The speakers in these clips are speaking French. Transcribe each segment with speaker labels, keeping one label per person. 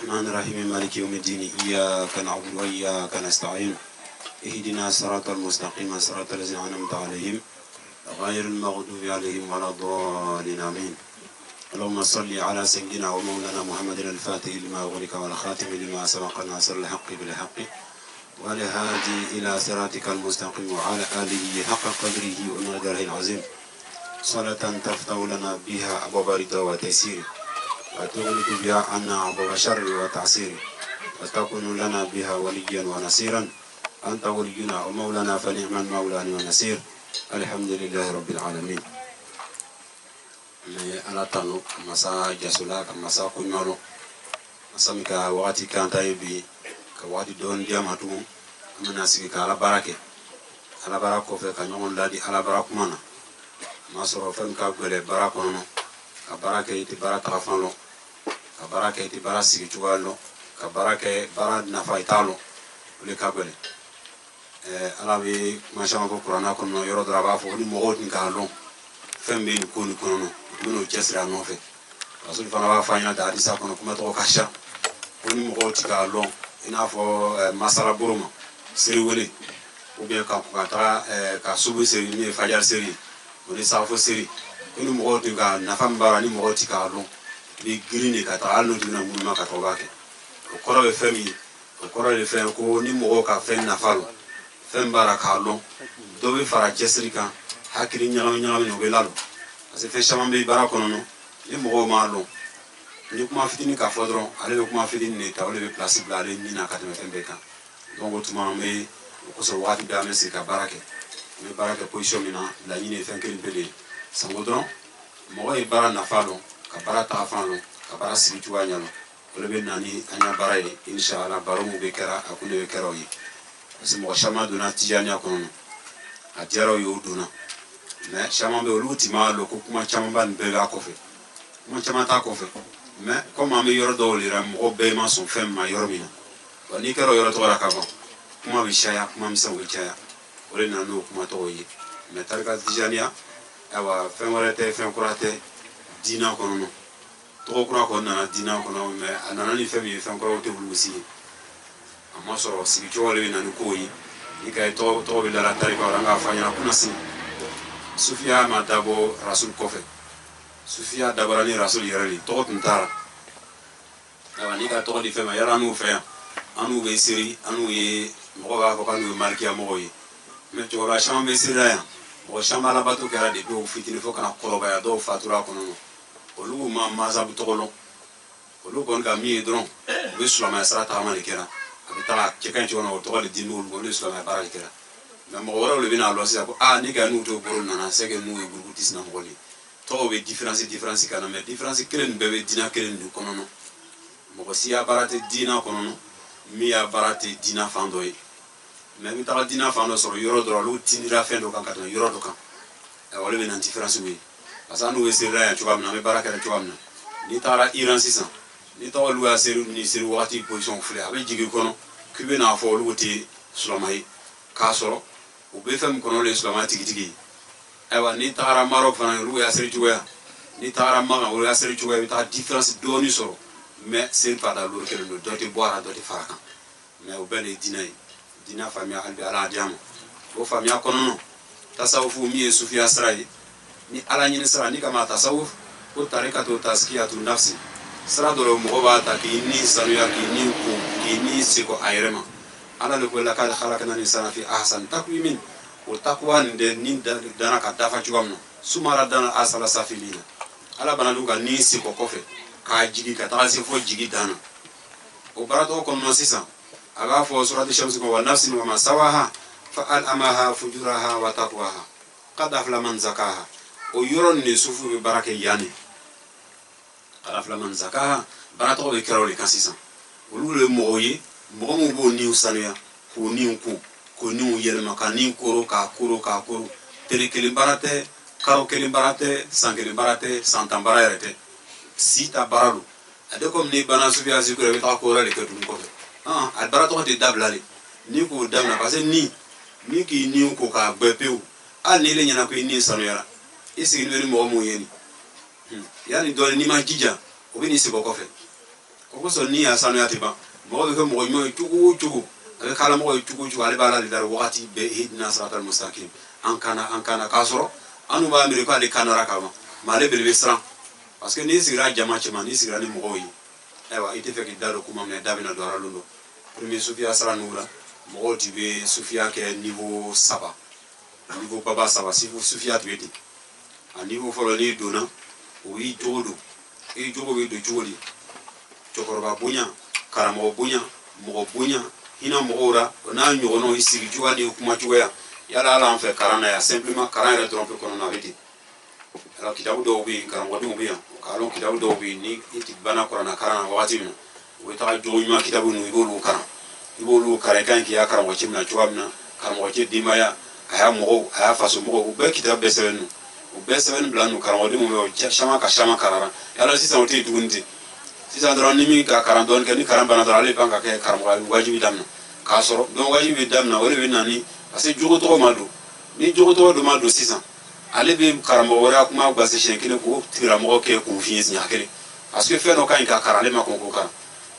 Speaker 1: الرحمن الرحيم مالك يوم الدين إياك نعبد وإياك نستعين اهدنا الصراط المستقيم صراط الذين أنعمت عليهم غير المغضوب عليهم ولا الضالين آمين. اللهم صل على سيدنا ومولانا محمد الفاتح لما أغلق والخاتم لما سبق ناصر الحق بالحق والهادي إلى صراطك المستقيم وعلى آله حق قدره ومقداره العظيم صلاة تفتح لنا بها أبواب رضا وتيسير وتغلق بها عنا أبواب شر وتعسير وتكون لنا بها وليا ونصيرا أنت ولينا ومولانا فنعم المولى ونصير. الحمد لله رب العالمين. على تانو مسا جسولا مسا كنيرو مسا ميكا وقتي كان تايبي كوادي دون جاماتو مناسك على بركة على بركة في كنيون لادي على بركة مانا ما صار فهم كابغلي بركة نو كبركة يتبارك تغفلو كبركة يتبارك سيجوالو كبركة بارد نفايتالو ولكابغلي على بي ما شاء الله كورانا كنو يرد ربافو ولي مغوت نكالو فهم بين كوني كنو منو جسر عنوفه رسول فانا فاينا داري ساكنو كما تو كاشا ولي مغوت نكالو inafo masala buruma seri wele ou bien ka ka subu seri ni fajar seri woni safo seri ni mo to ga na fambara ni mo ti ka lo bi green ka ta alno dina mu ma ka to ba ke ko koro e femi ko koro le fem ko ni mo ka fen na falo fem bara ka lo do be fara jesri ka hakiri nyalo no be lalo ase fe shamambe bara kono no ni mo ma lo ni kuma fitini ka fodron ale be kuma fitini ne ta ole be place blale ni na ka te fembe kan donc otuma me ko so wati da me se ka barake me barake position mina la ni ne fen kelin pele sangodron mo e bara na falo ka bara ta falo ka bara sibitu wanyalo ole be nani anya bara e inshallah baro mu be kera akune be kera yi ase mo shama dona tijani akono a jaro yo dona me shama be oluti ma lo ko kuma chama ban be ga kofe mo chama ta kofe mais comme on meilleur dolira mo be ma son femme ma yormina wani kero yoro to ra kaba kuma bi shaya kuma mi sawu chaya ore na no kuma to yi mais tarka tijania awa femorete fem kurate dina kono no to kura ko na dina kono mais anana ni femi fem ko to bulusi amma so sibi chole na ko yi ni kay to bi la tarika ranga fanya kuna si sufia ma dabo rasul kofe Sufia dabarani rasul yarali to tuntara awani ka to di fema yaranu fe anu be siri anu ye mo ga ko kanu marki amo yi me to ra shama be siri ya o shama la batu kera de do fitini fo kana koroba ya do fatura kono olu ma mazabu to lo olu kon ga mi dron be sulama srata amani kera abitala chekan chono to le dinu olu le sulama bara kera me mo wora le bina lo sia ko ni ga nu to boro nana sege nu e burgutis na ngoli to be différence kana mais différence kelen bebe dina kelen du kono no mo si ya barate dina kono no mi ya barate dina fando yi mais mi ta dina fando so yoro do lu tinira fendo kan kata yoro do kan e wala be nan différence wi asanu we sira ya chubam na me baraka da chubam na ni tara Iran 600 ni to lu ya seru ni seru wati position fle abe jigi kono kube na fo lu ti sulomai ka soro o be fam kono le sulomai tigi ewa ni tara Maroc fana ru ya seri chuya ni tara maga ru ya seri chuya ta différence doni soro mais c'est pas dans l'eau que le doit boire doit faire mais au bel dina famille albi ala diamo o famille kono tasawufu mi sufia srai ni ala ni sra ni kama tasawuf o tarika to taskiya tu nafsi sra do mo ba ta ki ni sanu ya ki ni ko ki ni siko ayrema ala le ko la ka khalaqna ni sana fi ahsan takwimin o takwa nde ni dana ka dafa chuamno sumara dana asala safilina ala bana luga ni siko kofe ka jigi ka ta se fo jigi dana o barato ko no sisa aga fo surati shamsi ko wa nafsin wa ma sawaha fa alamaha fujuraha wa taqwaha qad afla man zakaha o yoron ne sufu be barake yani qad afla man zakaha barato be kerole kan sisa o lule moye mo mo bo ni usania ko ni ko ni yelma ka ni koro ka tere kele barate karo kele barate sangele barate santambara yarete sita baralu ade comme ni bana subia zikure be ta ko rale ke dum ko al barato de dablale ni ko dabna parce ni ki ni ko ka bepeu al ni le nyana ko ni sanu yara isi ni mo mo yeni yani do ni ma jija o be ni se ko fe ko ko so ni asanu ya tiba mo be ko mo chugu ale kala mo chugu ale bala li dar wakati be hidna siratal mustaqim an kana kasoro anu ba mi ko ale kanara kama male be besran parce que ni sigira jama chema ni sigira ni mo yi ewa ite fe ki daro kuma me dabina do aralundo premier sufia sara nura mo tibe sufia ke niveau 7 niveau baba saba sifu sufia tweti a niveau folo ni dona wi jodo e jogo be do joli chokoroba bunya karamo bunya mo bunya hina mora na nyono isigi juwadi kuma juya yala ala en fait karana ya simplement karana ya trompe kono na vedi alors kitabu do bi karango do bi kalon kitabu do bi ni itibana korana karana wakati mina weta joyima kitabu no ibolu kara kan ki ya karango chimna juwamna karango che dimaya aya mo aya faso mo be kitabu besenu besenu blanu karango do mo shama karara yala sisa oti dugunti sisa dron nimi ka karandon ke ni karamba na dale panka ke karango wajibi damna kasoro don wajibi damna wala winani parce que jogo to madu ni jogo to do madu sisa ale be karamo wora kuma gbase shenkele ko tira mo ke confiance nyakele parce que fe no kan ka karale ma ko kan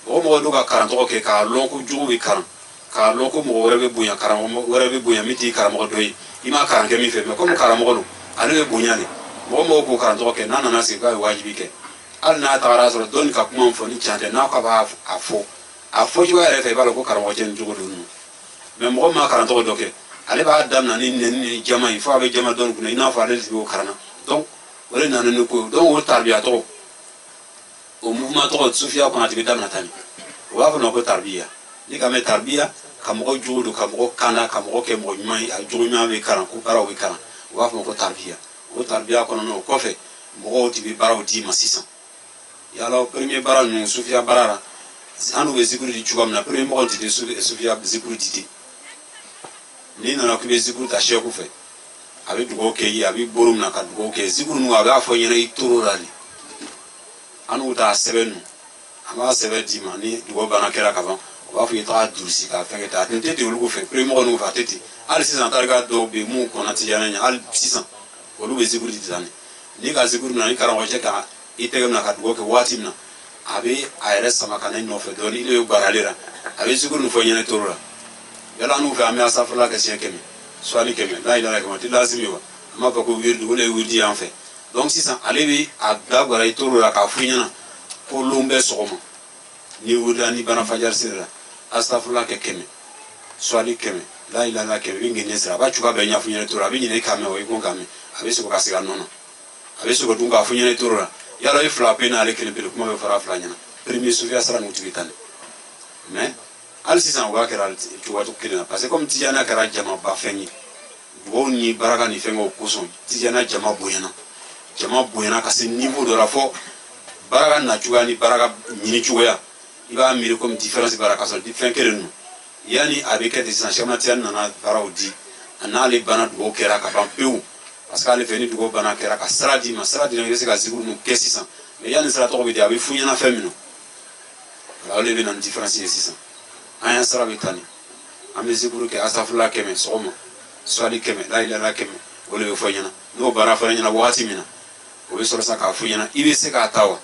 Speaker 1: o mo do ka karanto ke ka lon ko jogo wi karan ka lon ko mo wora be bunya karamo mo wora be bunya miti karamo do yi ima karan ke mi fe me ko karamo do ale be bunya ni mo ko karanto ke nana na se ka wajibi ke al na tawara so don ka kuma fo ni chante na ka ba afo jo ya fe ba ko karamo chen jogo do me mo ma karanto do ke ale ba damna ni jama il faut avec jama don kuna ina fa ale tibo karana donc wala nana ne ko donc o tarbiya to o mouvement to sufia ko ati damna tani wa fa no ko tarbiya ni ka me tarbiya ka mo judu ka mo kana ka mo ke mo mai a judu ma be karan ko bara we karan wa fa ko tarbiya o tarbiya ko no ko fe mo ti bi bara o di masisa ya la premier bara no sufia barara anu be zikuru di chugam na premier mo ti sufia zikuru di ni nana kube zikuru ta sheku fe abi dugo ke yi abi borum na ka dugo ke zikuru nu abi afo yene itoro rali anu ta sebenu ama sebe di ma ni dugo bana kera ka ban o afu ita dursi ka fe ta tete olugo fe primo nu fa tete al 600 targa do be mu kona ti yana nya al 600 olugo zikuru di tane ni ka zikuru na ni karan waje ka ite na ka dugo ke wati na abi ayre sama kana no fe do ni le baralera abi zikuru nu fo yene toro yala nu fa mi asafala ke sien kemi swali kemi la ila kama ti lazimi wa ma fa ko wirdu wala wirdi en fait donc si ça alebi abda gara itoro la ka funyana ko lumbe sokoma ni wuda ni bana fajar sirra astafurla ke kemi swali kemi la ila kemi wingi nesra ba chuka be nya funyana toro abi ni kame o ikon kame abi su ko kasiga nono abi su ko dunga funyana toro yala i flape na ale kele be kuma be fara flanyana premier sufia sara no tibitane mais al 600 wa kera tuwatu kilina parce que comme tijana kera jama ba fenyi bo ni baraka ni fengo kuso tijana jama boyana ka se niveau de la fo baraka na chuga ni baraka nyini chuga iba miri comme différence baraka so different kelenu yani avec des enchaînements tiana na faraudi anale bana do kera ka bampeu parce que ale feni do bana kera ka sradi masradi na yese ka ziguru no kesisa mais yani sra to be dia be funya na femino ala le bena différence 600 aya sara bitani ame zikuru ke asafula keme soma swali keme la ila keme wole be fonyana no bara fonyana wakati mina o be soro saka fonyana ibe se ka tawa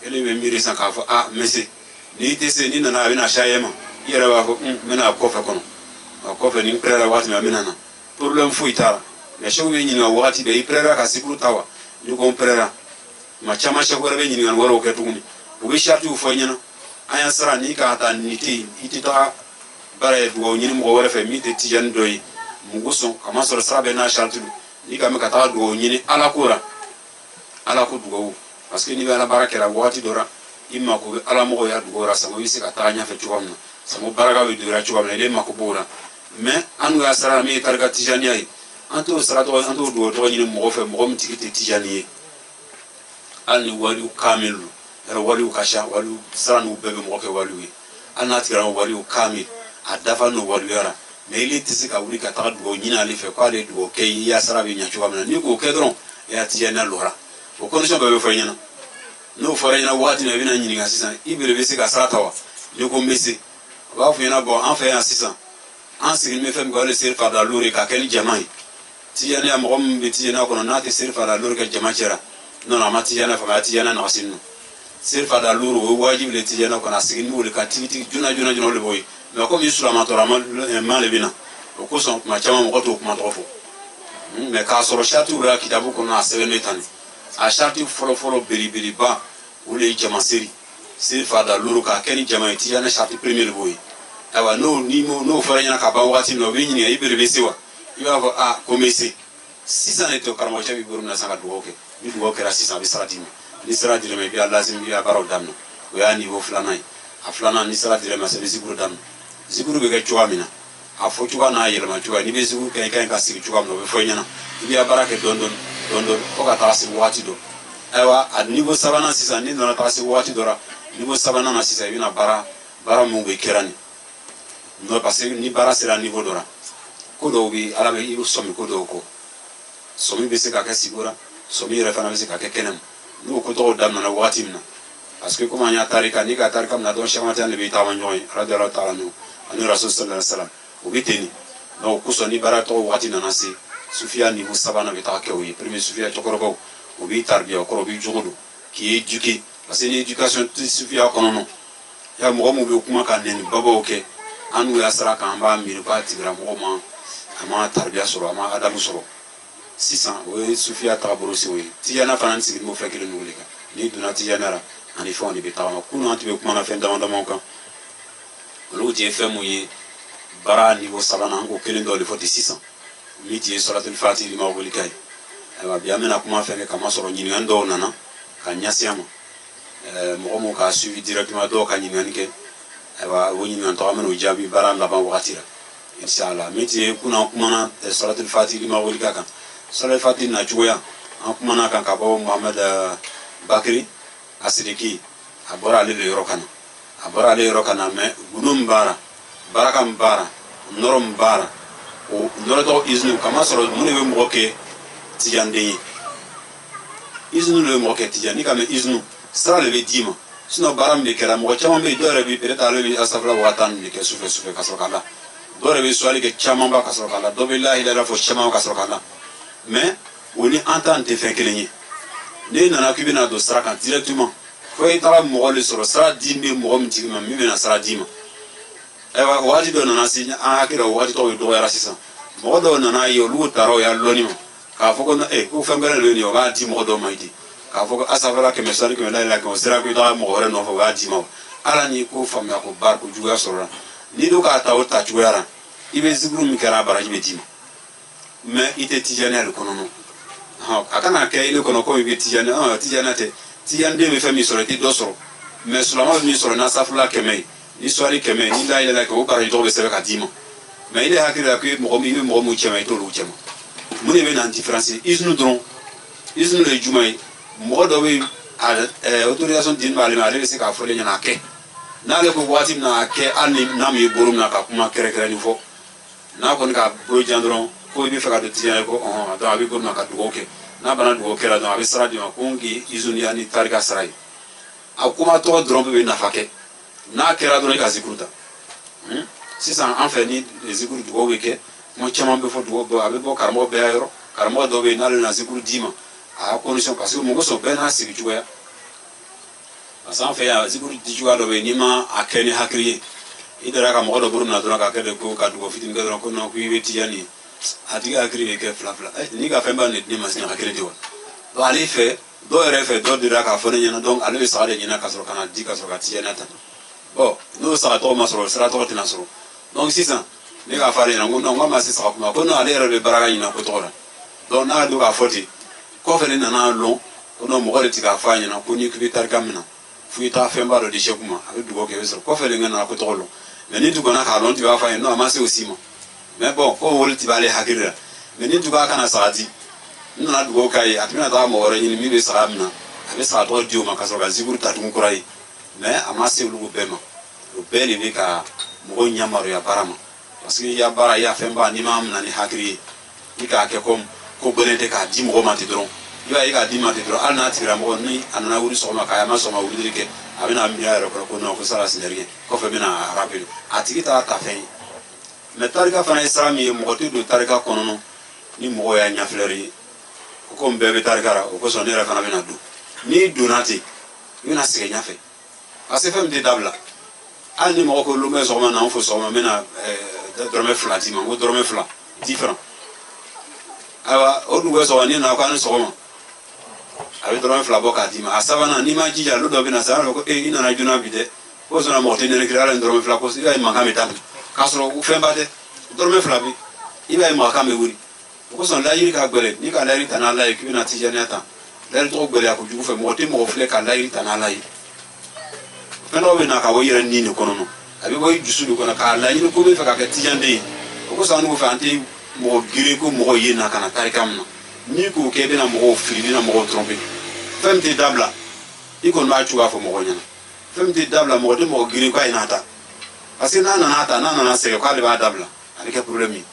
Speaker 1: ele be miri saka fa mesi ni tese ni na na shayema yere ba ko mena kofa kono kofa ni prera wakati mina na problem fu itara me shewu be nyina wakati be prera ka sikuru tawa ni ko prera ma chama shagora be nyina woro ke tuguni o be sharti u fonyana aya sara ni ka ta niti itita bare duwo nyini mo wala fe mi te tijan doyi muguso kama soro sara be na shartu ni ka me ka ta duwo nyini ala ku duwo parce que ni bana baraka la wati dora imma ko ala mo ya duwo ra samo wisi ka ta nya fe chuwamna samo baraka be dora chuwamna le ma ko bora mais anu ya sara mi targa tijani ai anto sara to anto duwo to nyini mo fe mo mti te tijani al ni wali kamilu era wali kasha wali sanu bebe mo ke wali ana tira wali kamil adafa no wali yara me ile tisika wuli ka ta do nyina le fe kwa le do ke ya sara be nya chuwa ni ko ke dron ya tijana lora o condition bebe fo nyina no fo nyina wati na bina nyini ga sisan ibere be sika sara tawa ni ko mesi ba fo nyina bon en fait en 600 en sigil me fem go le sir fa da lori ka ken jamai tijana ya mo be tijana ko na te sir fa da lori ka jama chera non na ma tijana fa ma tijana na sinu sir fada luru o wajib le tijana ko na sigin wol ka titi juna le boy mais comme isura ma tora ma le bina o ko son ma chama mo to kuma to fo mais ka soro shatu ra kitabu ko na sebe metani a shatu folo beri ba wole jama siri sir fada luru ka keni jama tijana shatu premier boy awa no faranya ka ba wati no bi ni ibere besiwa iwa a komesi sisa ne to karamo chabi buru na sanga duoke ni duoke ra sisa bi saradimi ni sara dire me bi lazim bi baro damno o ya ni wo flanai a flana ni sara dire ma se zikuru damno zikuru be ga chuwa mina a fo chuwa na yele ma chuwa ni be zikuru kai ka sigi chuwa no be fo nyana bi barake dondon o ka ta si wati do ewa a niveau sabana sisa ni na ta si wati dora niveau sabana na sisa bi na bara mu be kerani no parce que ni bara sera niveau dora ko do bi ala be ibu somi ko do ko somi be se ka sigura somi refana be se ka kenem no ko to dam na wati mina parce que comment nya tarika ni ka tarika na don shamata ne be ta wanjoy radiyallahu ta'ala no anu rasul sallallahu alaihi wasallam o biteni no ko so ni bara to wati na nasi sufia ni musabana be ta ke wi premier sufia chokorobo o bi tarbiya ko bi jogodo ki éduquer parce que l'éducation sufia kono no ya mo be kuma ka neni babo ke anu ya sara kan ba mi ba tigra mo ma ama tarbiya soro ama adabu soro 600 o sufia taboro si we tiyana fanan sigi mo fekele no leka ni duna tiyana ra ani fo ni beta ma kuno antibe kuma na fenda wanda mo kan lo je femu yi bara ni bo sabana ngo kelen do le foti 600 mi ti salatul fatih li ma woli kay aba biya mena kuma fenge kama soro nyini ando nana kan nyasiama mo ka suivi directement do kan nyini ke aba woni nan to amano jabi bara la ba wakatira inshallah mi ti kuna kuma na salatul fatih li ma woli kan salatul fatih na juya an kuma na kan ka bo Muhammad Bakri Asidiki abora le rokana me gunum bara barakam bara norom bara o noroto iznu kama soro mune be mo ke tijande iznu le mo ke tijani kama iznu sara le dima sino baram be kera mo chama be dore be pereta le asafla watan ni ke sufe kasro kala dore be swali ke chama ba kasro kala do billahi la fo chama kasro kala mais oni entente fait kelenye ne nana kubina do sara kan directement ko itara mo le soro sara dimbe mo mtigi ma mi na sara dima ewa wadi do nana sinya akira wadi to do ya rasisa mo do nana yo lu taro ya loni mo ka foko na ko fambere loni o ga di mo do maiti ka foko asafara ke mesari ke la ko sira ko da mo hore no fo ga di mo ala ni ko famya ko bar ko juya soro ni do ka ta o ta juya ibe zigru mi kara baraji be dima mais ite tijani al kono no ha akana ke ile kono ko ibe tijani te tijani de me fami soro ti do soro mais sulama ni soro na safla ke me histoire keme ni la ila ko bara to be sebe ka dima mais ile hakira ko mo mo chema to lu chema mune be nan différence iznu le jumai mo do be autorisation din mali ma le se ka fole nyana ke na le ko wati na ke ani na mi borum na ka kuma kere ni fo na ko ka bro jandron ko bi fa ka do tiya ko do abi ko na ka do ke na bana do ke la do abi sara di ma ko ngi izuni yani tarika sarai akuma to drombe be na fake na kera do ka zikuruta sisan en fait ni zikuru do weke mo chama be fo do bo abe bo karamo be ayro karamo do be na le na zikuru dima a condition parce que mo go so be na sigi juya asan fe ya zikuru di juya do be ni ma akeni hakriye idara ka mo do buru na do ka kede ko ka do fitin ga ko no ku yiti yani atiga hakriye ke fla ni ka femba ne ni ma sin hakriye do do ali fe do refe do dira ka fo ne nyana donc ale be sare nyana ka so kana di ka so ka tiena ta bon nous ça to masoro sera to tina soro donc si ça ne ka fare na ngono ngama si sa kuma ko no ale rebe baraka ina ko tora donc na do ka foti ko fele na lo ko no mo ko ti ka fanya na ko ni ku bitar kamna fu ta femba do di shekuma abe dugo ke beso ko fele ngana ko tolo mais ni dugo na ka lon ti ka fanya no amase aussi mo mais bon ko wol ti bale hakira mais ni dugo kana saati na dugo kai atina ta mo wore ni mi be saamna abe sa to dio makaso ga ziguru tatun kurai mais amase lu bema lu beli bika mo nyamaru ya barama parce que ya bara ya femba ni mam na ni hakiri ika ke kom ko bonete ka di mo mati dron iba ika di mati dron alna tira mo ni anana wuri so maka ya maso ma wuri dirike abina miya ro ko no ko sala sinerge ko fe bina rapide atigita ta fe mais tarika fana islami mo to do tarika kono ni mo ya nyafleri ko mbebe tarika ra ko so ne ra fana bina du ni donati i bɛna sɛgɛn ɲɛfɛ parce que fɛn min tɛ dabila hali ni mɔgɔ ko lomɛ sɔgɔma na an fo sɔgɔma n bɛna dɔrɔmɛ 2 d'i ma n ko dɔrɔmɛ 2 10 francs ayiwa o dun bɛ sɔgɔma n'i nana ko a ni sɔgɔma a bɛ dɔrɔmɛ 2 bɔ k'a d'i ma a sabanan n'i ma jija olu dɔ bɛ na sa ko i nana joona bi dɛ ko sɔnna mɔgɔ tɛ nɛnɛ kiri ala ni dɔrɔmɛ 2 ko i b'a ye mankan bɛ daminɛ k'a sɔrɔ fɛn ba tɛ dɔrɔmɛ 2 bɛ i b'a ye mankan bɛ wuli o kosɔn layiri ka gɛlɛn n'i ka layiri ta n'a la ye k'i bɛna tijaniya ta layiri tɔgɔ gɛlɛya kojugu fɛ mɔgɔ tɛ mɔgɔ filɛ ka layiri ta n'a la ye fɛn dɔw bɛ na ka bɔ i yɛrɛ ni de kɔnɔ a bɛ bɔ i dusu de kɔnɔ k'a laɲini ko bɛ fɛ ka kɛ tijanden ye o kosɔn an b'o fɛ an tɛ mɔgɔ girin ko mɔgɔw ye na ka na tarika min na n'i k'o kɛ i bɛna mɔgɔw fili i bɛna mɔgɔw tromper fɛn min tɛ dabila i kɔni b'a cogoya fɔ mɔgɔw ɲɛna fɛn min tɛ dabila mɔgɔ tɛ mɔgɔ girin k'a ye n'a ta parce que n'a nana ta n'a nana sɛgɛn k'ale b'a dabila a bɛ kɛ problème ye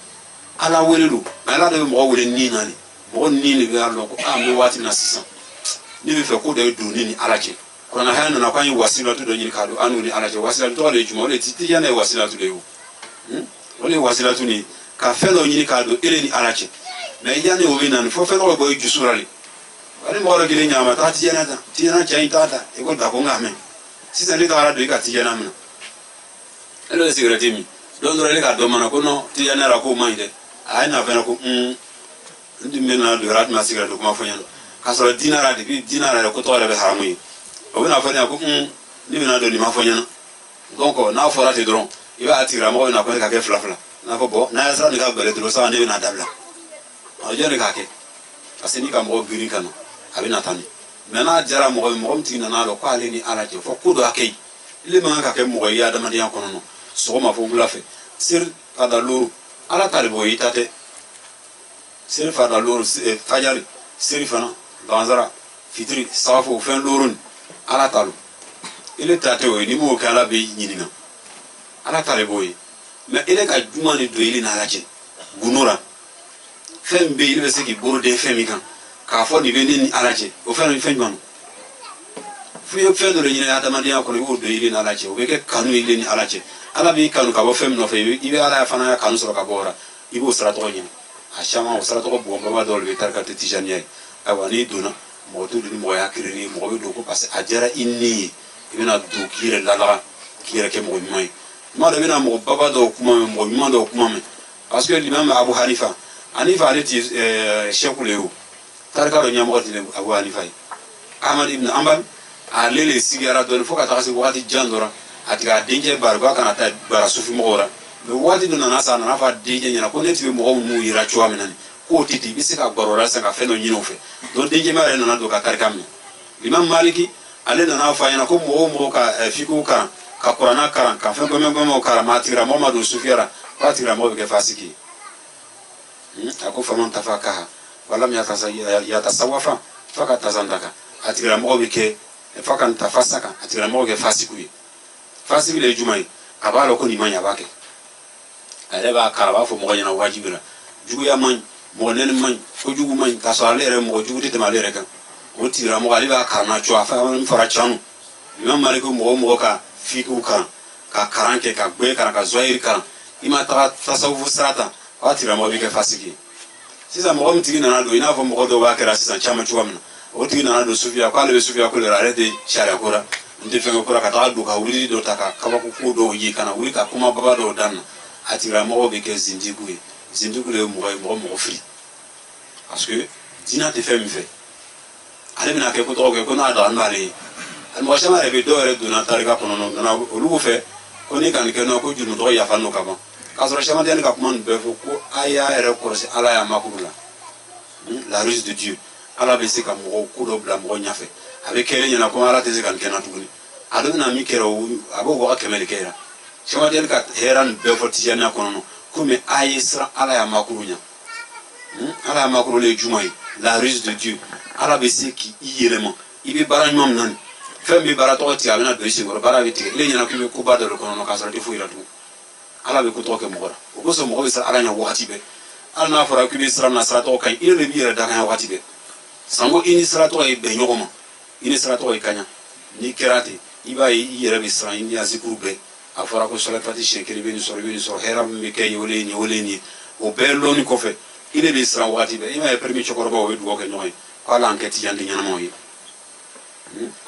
Speaker 1: ala wele don mais ala de bɛ mɔgɔ wele ni na de mɔgɔ ni de bɛ y'a dɔn ko an bɛ waati min na sisan ne bɛ fɛ ko dɔ ye don ne ni ala cɛ kuranna haya nana k'an ye wasilatu dɔ ɲini k'a don an n'u ni ala cɛ wasilatu tɔgɔ de ye jumɛn o de ye tijaniya ye wasilatu de ye o de ye wasilatu nin ka fɛn dɔ ɲini k'a don e ni ala cɛ mais yanni o bɛ na fo fɛn dɔ bɛ bɔ i dusu la de wali mɔgɔ dɔ kelen ɲama taa tijaniya ta tijaniya cɛ in t'a ta e ko da ko n k'a mɛn sisan ne tagara don i ka tijaniya minɛ e de ye sigɛrɛti min don dɔ la e ka dɔ mana ko non tijaniya la k'o man ɲi dɛ a ye na fɛnɛ ko n dun bɛ na don yɔrɔ a tɛna sigɛrɛti kuma fɔ ɲɛna k'a sɔrɔ diinɛ la depuis diinɛ yɛrɛ ko tɔgɔ yɛrɛ bɛ haramu ye o bɛna fɔ ne ɲɛna ko ne bɛna don nin ma fɔ ɲɛna donc n'a fɔra ten dɔrɔn i b'a tigilamɔgɔ bɛna ko ne ka kɛ 2-2 n'a fɔ bon n'a ye sira nin ka gɛlɛn dɔrɔn sisan ne bɛna dabila ɔ jɔn de k'a kɛ parce que n'i ka mɔgɔ girin ka na a bɛna taa nin mais n'a diyara mɔgɔ ye mɔgɔ min tigi nana dɔn k'ale ni ala cɛ fɔ ko dɔ a kɛ yen ile man kan ka kɛ mɔgɔ ye adamadenya kɔnɔ sɔgɔma fo wula fɛ seri ka da loro ala ta de b'o i ta tɛ seri fa da loro fajari seri fana ganzara fitiri safo fɛn loro ni ala ta lo ile ta tɛ o ye ni m'o kɛ ala bɛ ɲininka ala ta de b'o ye mais ile ka juma ni don ile n'ala cɛ gunora fɛn min bɛ yen ile bɛ se k'i bolo den fɛn min kan k'a fɔ nin bɛ ne ni ala cɛ o fɛn fɛn jumɛn f'i ye fɛn dɔ de ɲini adamadenya kɔnɔ i b'o don ile n'ala cɛ o bɛ kɛ kanu ile ni ala cɛ ala b'i kanu ka bɔ fɛn min nɔfɛ i bɛ ala fana ya kanu sɔrɔ ka bɔ o la i b'o sira tɔgɔ ɲini a caman o sira tɔgɔ bɔnbɔnba dɔw de bɛ tarika tɛ tijaniya ye ayiwa n'i donna mɔgɔ t'o ni mɔgɔya kirili mɔgɔ bɛ don ko parce que a diyara i ni ye i bɛna don k'i yɛrɛ lalaga k'i yɛrɛ kɛ mɔgɔ ɲuman ye tuma dɔ i bɛna mɔgɔ baba dɔw kuma mɛn mɔgɔ ɲuman dɔw kuma mɛn parce que limam Abu Hanifa ale ti sɛku le ye o tarika dɔ ɲɛmɔgɔ ti Abu Hanifa ye Ahmad ibn Hanbal ale le sigiyara dɔɔni fo ka taga se waati jan dɔ la a tigɛ a denkɛ bari ko a kana taa bara sufi mɔgɔw la mais waati dɔ nana sa a nana fɔ a denkɛ ɲɛna ko ne tun bɛ mɔgɔw n'u yira cogoya min na nin k'o tɛ ten i bɛ se ka baro la sisan ka fɛn dɔ ɲini o fɛ donc denkɛ yɛrɛ nana don ka tarika minɛ Imam Maliki ale nana fɔ a ɲɛna ko mɔgɔw mɔgɔw ka fiqhu kalan ka kuranna kalan ka fɛn gbɛmɛgbɛmɛw kalan maa tigilamɔgɔ ma don sufiya la ko a tigilamɔgɔ bɛ kɛ fasiki ye a ko faman tafaqaha walam yatasawafa faqad tazandaka a tigilamɔgɔ bɛ kɛ fo ka tafasaka a tigilamɔgɔ bɛ kɛ fasiku ye fasiki de ye jumɛn ye a b'a dɔn ko nin man ɲi a b'a kɛ a yɛrɛ b'a kalan a b'a fɔ mɔgɔ ɲɛna wajibi la juguya man ɲi mɔgɔ nɛni man ɲi kojugu man ɲi k'a sɔrɔ ale yɛrɛ mɔgɔ jugu tɛ tɛmɛ ale yɛrɛ kan o tigilamɔgɔ ale b'a kalan na cogo a fɛn fara canu Imam Malik mɔgɔ mɔgɔ ka fiqhu kalan ka kalan kɛ ka gbɛ kalan ka zahiri kalan i ma taga tasawufu sira ta o tigilamɔgɔ bɛ kɛ fasiki ye sisan mɔgɔ min tigi nana don i n'a fɔ mɔgɔ dɔw b'a kɛra sisan caman cogoya min na o tigi nana don sufiya ko ale bɛ sufiya ko la ale tɛ sariya ko la n tɛ fɛn ko la ka taga don ka wuli dɔ ta ka kabako ko dɔw ye ka na wuli ka kuma baba dɔw daminɛ a tigilamɔgɔ bɛ kɛ zindigu ye zindigu de ye mɔgɔ fili parce que diinɛ tɛ fɛn min fɛ ale bɛna kɛ ko tɔgɔ kɛ ko n'a dɔn b'ale ye mɔgɔ caman yɛrɛ bɛ dɔw yɛrɛ donna tarika kɔnɔ nana olu ko fɛ ko ni ka nin kɛ nɔ ko juru tɔgɔ yafa n'o ka ban k'a sɔrɔ caman tɛ ne ka kuma nin bɛɛ fɔ ko a y'a yɛrɛ kɔlɔsi ala y'a makuru la la ruse de Dieu ala bɛ se ka mɔgɔw ko dɔ bila mɔgɔ ɲɛfɛ a bɛ kɛlen ɲɛna ko ala tɛ se ka nin kɛ na tuguni a dɔ bɛna min kɛra a b'o waga kɛmɛ de kɛ yɛrɛ caman tɛ ne ka hɛrɛ nin bɛɛ fɔ tijaniya kɔnɔ komi a ye siran ala y'a makuru ɲɛ ala y'a makuru le ye juma ye la ruse de Dieu ala bɛ se k'i yɛlɛma i bɛ baara ɲuman min na nin fɛn bɛ baara tɔgɔ tigɛ a bɛna don i senkɔrɔ baara bɛ tigɛ ile ɲɛna k'i bɛ koba dɔ de kɔnɔ k'a sɔrɔ i tɛ foyi la tugun ala bɛ ko tɔgɔ kɛ mɔgɔ la o kosɔn mɔgɔ bɛ siran ala ɲɛ wagati bɛɛ hali n'a fɔra k'i bɛ siran na sira tɔgɔ ka ɲi i yɛrɛ de b'i yɛrɛ da ka ɲɛ wagati bɛɛ sanko i ni sira tɔgɔ ye bɛn ɲɔgɔn ma i ni sira tɔgɔ ye ka ɲɛ n'i kɛra ten i b'a ye i yɛrɛ bɛ siran i ni azikuru bɛɛ a fɔra ko sɔlɛfati siɲɛ kelen i bɛ nin sɔrɔ i bɛ nin sɔrɔ hɛrɛ min bɛ kɛ yen o le ye nin ye o le ye nin ye o bɛɛ lɔnni kɔfɛ i de bɛ siran wagati bɛɛ i m'a ye permis cɛkɔrɔbaw bɛ dugawu kɛ ɲɔgɔn ye ko ala an kɛ tijanden ɲɛnamaw ye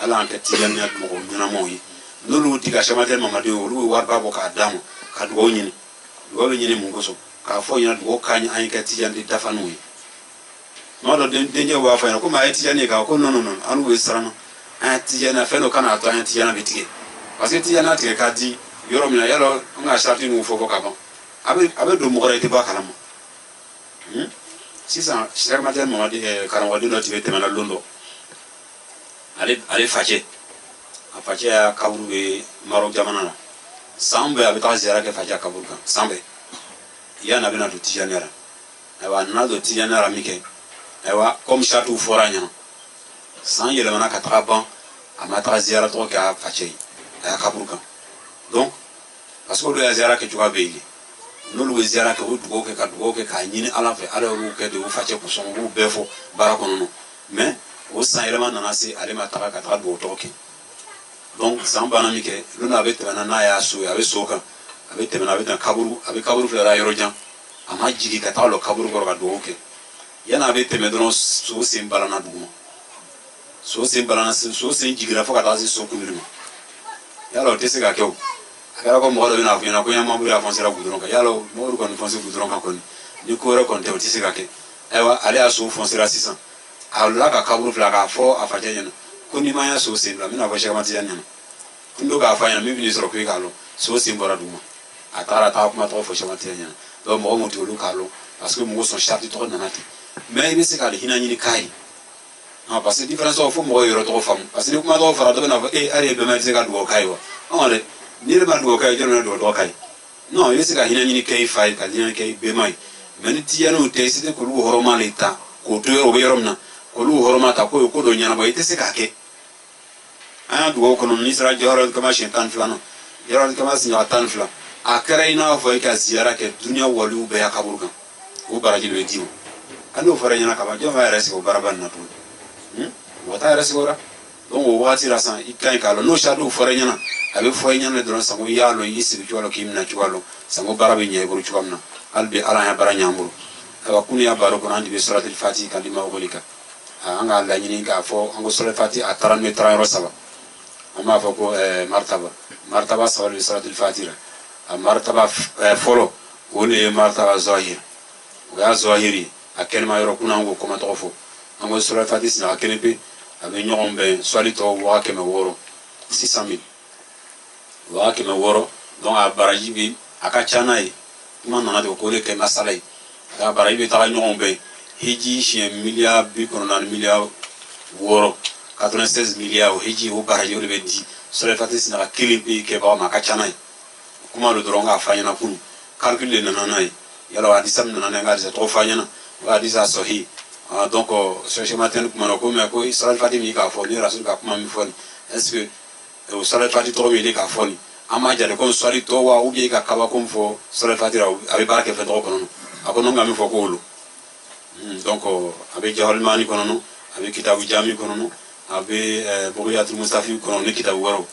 Speaker 1: ala an kɛ tijani ya mɔgɔ ɲɛnamaw ye n'olu ti ka Chamatel Mamadi olu bɛ wari ba bɔ k'a d'a ma ka dugawu ɲini dugawu bɛ ɲini mun kosɔn k'a fɔ ɲɛna dugawu ka ɲi an ye kɛ tijani dafa n'u ye tuma dɔ denkɛw b'a fɔ ɲɛna komi a ye tijani ye k'a ko non an n'u bɛ siran an ye tijani fɛn dɔ kana to an ye tijani bɛ tigɛ parce que tijani tigɛ ka di yɔrɔ min na yalɔ an ka sariti ninnu fɔ ka ban a bɛ don mɔgɔ la i tɛ bɔ a kalama sisan Chamatel Mamadi karamɔgɔden dɔ tun bɛ tɛmɛna don dɔ ale facɛ a facɛ y'a kaburu bɛ Maroc jamana na san bɛɛ a bɛ taa ziyara kɛ facɛ kaburu kan san bɛɛ yanni a bɛna don tijani la ayiwa a nana don tijani la min kɛ ayiwa comme saritiw fɔra a ɲɛna san yɛlɛmana ka taga ban a ma taga ziyara tɔgɔ kɛ a facɛ ye a y'a kaburu kan donc parce que olu y'a ziyara kɛ cogoya bɛ yen n'olu bɛ ziyara kɛ u bɛ dugawu kɛ ka dugawu kɛ k'a ɲini ala fɛ ala y'olu kɛ de u facɛ kosɔn u b'u bɛɛ fɔ baara kɔnɔ mais o san yɛlɛma nana se ale ma taga ka taga dugawu tɔgɔ kɛ donc san banna min kɛ don dɔ a bɛ tɛmɛna n'a y'a so ye a bɛ so kan a bɛ tɛmɛna a bɛ taa kaburu a bɛ kaburu filɛ la yɔrɔ jan a ma jigin ka taga lɔ kaburu kɔrɔ ka dugawu kɛ yanni a bɛ tɛmɛ dɔrɔn so sen balana duguma so sen balana so sen jiginna fo ka taa se so kunbiri ma yala o tɛ se ka kɛ o a kɛra ko mɔgɔ dɔ bɛna fɔ ɲɛna ko ɲɛmamuru y'a fɔnsera gudɔrɔn kan yala mɔgɔw kɔni fɔnse gudɔrɔn kan kɔni ni ko wɛrɛ kɔni tɛ o tɛ se ka kɛ ayiwa ale y'a so fɔnsera sisan a wulila ka kaburu filɛ k'a fɔ a facɛ ɲɛna ko n'i ma y'a so sen bila n bɛna fɔ Chamatel ɲɛna n bɛ k'a fɔ a ɲɛna min bɛ n'i sɔrɔ ko e k'a lɔn so sen bɔra duguma a taara kuma tɔgɔ fɔ Chamatel ɲɛna donc mɔgɔ mun tɛ olu k'a lɔn parce que mɔgɔ sɔn sariti tɔgɔ nana ten mais i bɛ se k'ale hinɛ ɲini k'a ye parce que différence fo mɔgɔ yɔrɔ tɔgɔ faamu parce que ni kuma tɔgɔ fara dɔ bɛna fɔ hali e bɛnbali tɛ se ka dugawu k'a ye wa dɛ n'i yɛrɛ ma dugawu k'a ye jɔn bɛna dugawu tɔgɔ k'a ye non i bɛ se ka hinɛ ɲini kɛ i fa ye ka hinɛ kɛ i bɛnba ye mais ni tijaniw tɛ i se tɛ k'olu hɔrɔnma de ta k'o to yɔrɔ o bɛ yɔrɔ min na k'olu hɔrɔnma ta k'o ye ko dɔ ɲɛnabɔ i tɛ se k'a kɛ an y'a dugawu kɔnɔ n'i sera jawaharatul kamal siɲɛ 12 na jawaharatul kamal siɲɛ 12 a kɛra i n'a fɔ i ka ziyara kɛ duniya waliw bɛɛ y'a kaburu kan o baraji de bɛ d'i ma hali n'o fɔra i ɲɛna kaban jɔn b'a yɛrɛ sigi o baaraba nin na tuguni mɔgɔ t'a yɛrɛ sigi o la donc o wagati la sisan i ka ɲi k'a lɔn n'o saritiw fɔra i ɲɛna a bɛ fɔ i ɲɛna dɔrɔn sango i y'a lɔn i y'i sigi cogoya la k'i minɛ cogoya la sango baara bɛ ɲɛ i bolo cogoya min na hali bi ala y'a baara ɲɛ an bolo ayiwa kunu y'a baro kɔnɔ an de bɛ suratul fati kan di ma wele kan an k'a laɲini k'a fɔ an ko suratul fati a taara n'o ye taara yɔrɔ 3 an b'a fɔ ko martaba 3 de suratul fati la a martaba fɔlɔ o de ye martaba zahir o y'a zahiri a kɛnɛma yɔrɔ kunna an k'o kɔma tɔgɔ fɔ an ko suratul fati sinna a kɛnɛ pe a bɛ ɲɔgɔn bɛn swali tɔ 600,000 600,000 600,000 donc a baraji bi a ka ca n'a ye kuma nana de ko de kɛ masala ye a baraji bɛ taga ɲɔgɔn bɛn hiji siɲɛ miliyari 90 miliyari 6 96 miliyari o hiji o baraji o de bɛ di suratul fati sinna ka kelen pe kɛbaga ma a ka ca n'a ye kuma do dɔrɔn k'a f'a ɲɛna kunu calcul de nana n'a ye yala hadisa min nana n'a ye n ka hadisa tɔgɔ f'a ɲɛna o hadisa sɔhi donc Chamatel kuma na ko mais ko suratul fati min k'a fɔ ni rasul ka kuma min fɔ ni est-ce que o suratul fati tɔgɔ bɛ k'a fɔ ni an m'a jate ko swali tɔ wa ou bien ka kaba ko min fɔ suratul fati la a bɛ baara kɛ fɛn tɔgɔ kɔnɔ a ko non ka min fɔ ko olu donc a bɛ jawahirul maani kɔnɔ a bɛ kitabu jami kɔnɔ a bɛ bughyatul mustafi kɔnɔ ni kitabu wɛrɛw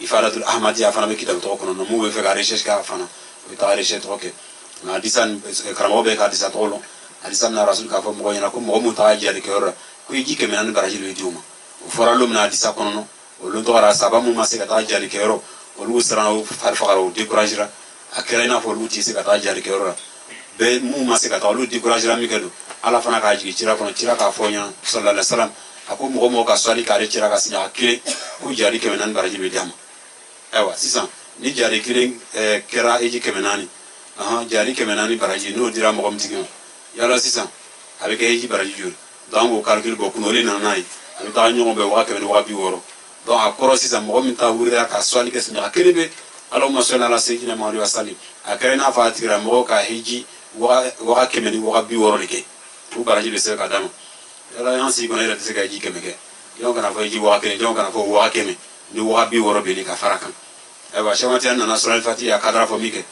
Speaker 1: ifadatul ahmadiya fana bɛ kitabu tɔgɔ kɔnɔ mun bɛ fɛ ka recherche k'a fana o bɛ taa recherche tɔgɔ kɛ nka hadisa karamɔgɔ bɛ ka hadisa tɔgɔ lɔn hadisa na rasul k'a fɔ mɔgɔ ɲɛna ko mɔgɔ mun taga jali kɛyɔrɔ la ko i ji 400 baraji de bɛ di o ma o fɔra don min na hadisa kɔnɔ olu tɔgɔra saba mun ma se ka taga jali kɛyɔrɔ olu siranna o fari fagara o découragera a kɛra i n'a fɔ olu tɛ se ka taga jali kɛyɔrɔ la bɛɛ mun ma se ka taga olu découragera min kɛ don ala fana k'a jigin cira kɔnɔ cira k'a fɔ ɲɛna sallallahu alaihi wasallam a ko mɔgɔ mɔgɔ ka swali k'ale cira ka siɲɛ a kelen ko jali 400 baraji bɛ d'a ma ayiwa sisan ni jali kelen kɛra eji 400 jali 400 baraji n'o dira mɔgɔ min tigi ma yala sisan a bɛ kɛ eji baraji joli donc o calcul bɔ kun o de nana n'a ye a bɛ taga ɲɔgɔn bɛn 100 ni 60 donc a kɔrɔ sisan mɔgɔ min ta wulila ka swali kɛ siɲɛ a kelen bɛ Allahumma salli ala sayyidina Muhammad wa sallim a kɛra i n'a fɔ a tigila mɔgɔ ka hiji 100 ni 60 de kɛ o baraji bɛ se ka d'a ma yala an sigi kɔnɔ e yɛrɛ tɛ se ka hiji 100 kɛ jɔn kana fɔ hiji 100 jɔn kana fɔ 100 ni 60 bɛ ka fara kan ayiwa Chamatel nana suratul fati a kadara fɔ min kɛ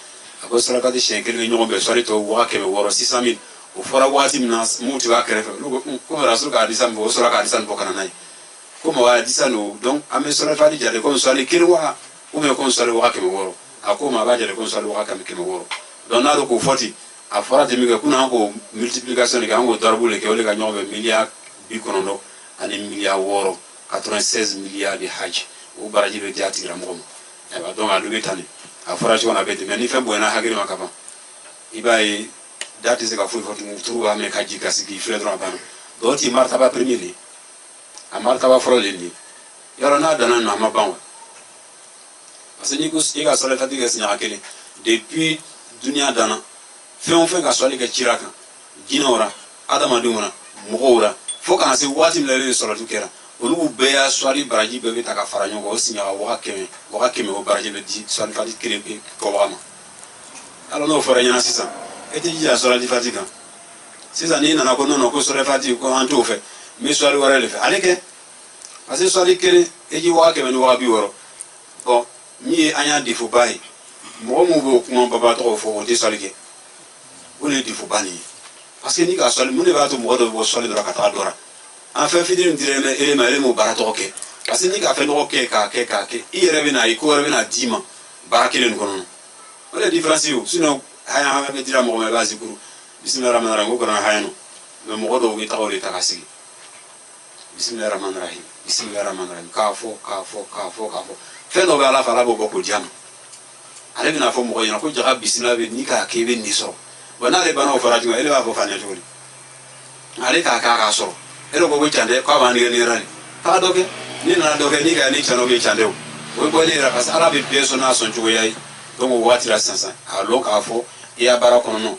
Speaker 1: a ko suratul fati siɲɛ kelen bɛ ɲɔgɔn bɛn swali tɔ 600,000 600,000 o fɔra waati min na mun tɛ b'a kɛrɛfɛ ko rasul ka hadisa min fɔ o sɔrɔ ka hadisa nin bɔ ka na n'a ye komi o hadisa nin donc an bɛ suratul fati jate komi swali kelen wa ou bien komi swali 600,000 a ko ma a b'a jate komi swali 600,000 donc n'a dɔn k'o fɔ ten a fɔra ten min kɛ kunna an k'o multiplication de kɛ an k'o darabu de kɛ o de ka ɲɔgɔn bɛn miliyari 90 ani miliyari 6 96 milliards de hajj o baraji be jati ramom e ba donc alu betani a forage on abeti mais ni fe buena hagiri makapa ibai dati se ka fu fotu turu ame kaji kasiki fledron ban doti martaba premier li a martaba frole ni yoro na dana na mabanwa parce que ni ko iga sole fatigue sinya akele depuis dunia dana fe on fe ka sole ke chiraka jinora adama dumuna mugora fo kana se wati mlele solo tukera olu be ya swali baraji be ta ka faranyo ko sinya wa keme o baraji be di swali fatigue kire ko wama alors no fora nyana sisa ete ji solo di fatigue sisa ni na ko no ko solo fatigue ko anto fe mi swali wara le fe aleke parce que swali kire eji wa keme no wa bi woro bon ni anya defo bai mo mo bo kuma baba to fo o di swali ke o le defo bani parce que ni ka swali mo ne ba to mo do bo swali do ka ta dora en fait fidine dire ele mo barato ke parce que ni ka fe no ke ka i rebe na i ko rebe na dima barakile no kono o le différence yo sinon haya ha be dira mo me bazi kuru bismillahir rahmanir rahim ko na hayano me mo do bi tawli takasi bismillahir rahmanir rahim kafo fe no ba la fala bo ko jam ale bina fo mo yana ko jaga bismillah be ni ka ke be ni so bona le bana o farati ele ba fo fanya joli ale ka so ele ko chande ko ba ni rali ta doke ni na doke ni ka ni chano be chande o ko le ra pas ala be peso na son chugo yai donc o wati la sansa a lo ka fo ya barako no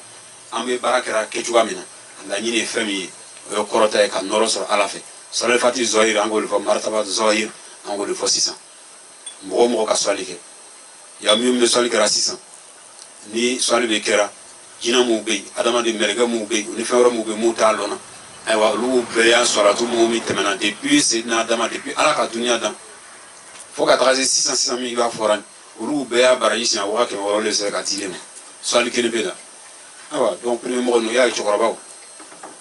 Speaker 1: ambe barakera ke chuga mina la ni ne fami o korota e kan noro so ala fe so le fati zohir angol fo martaba zohir angol fo 600 mo ka swali ke ya mi me swali ke 600 ni swali be kera jina mu be adama de merga mu be ni fewra mu be mu talona ay wa lu be ya salatu mu mi temana depuis sidna adama depuis ala ka dunia dan fo ka tracer 600 mi ga foran lu be ya barayisi wa ke woro le se ka tilema swali ke ne be da awa donc premier mo no ya chokoroba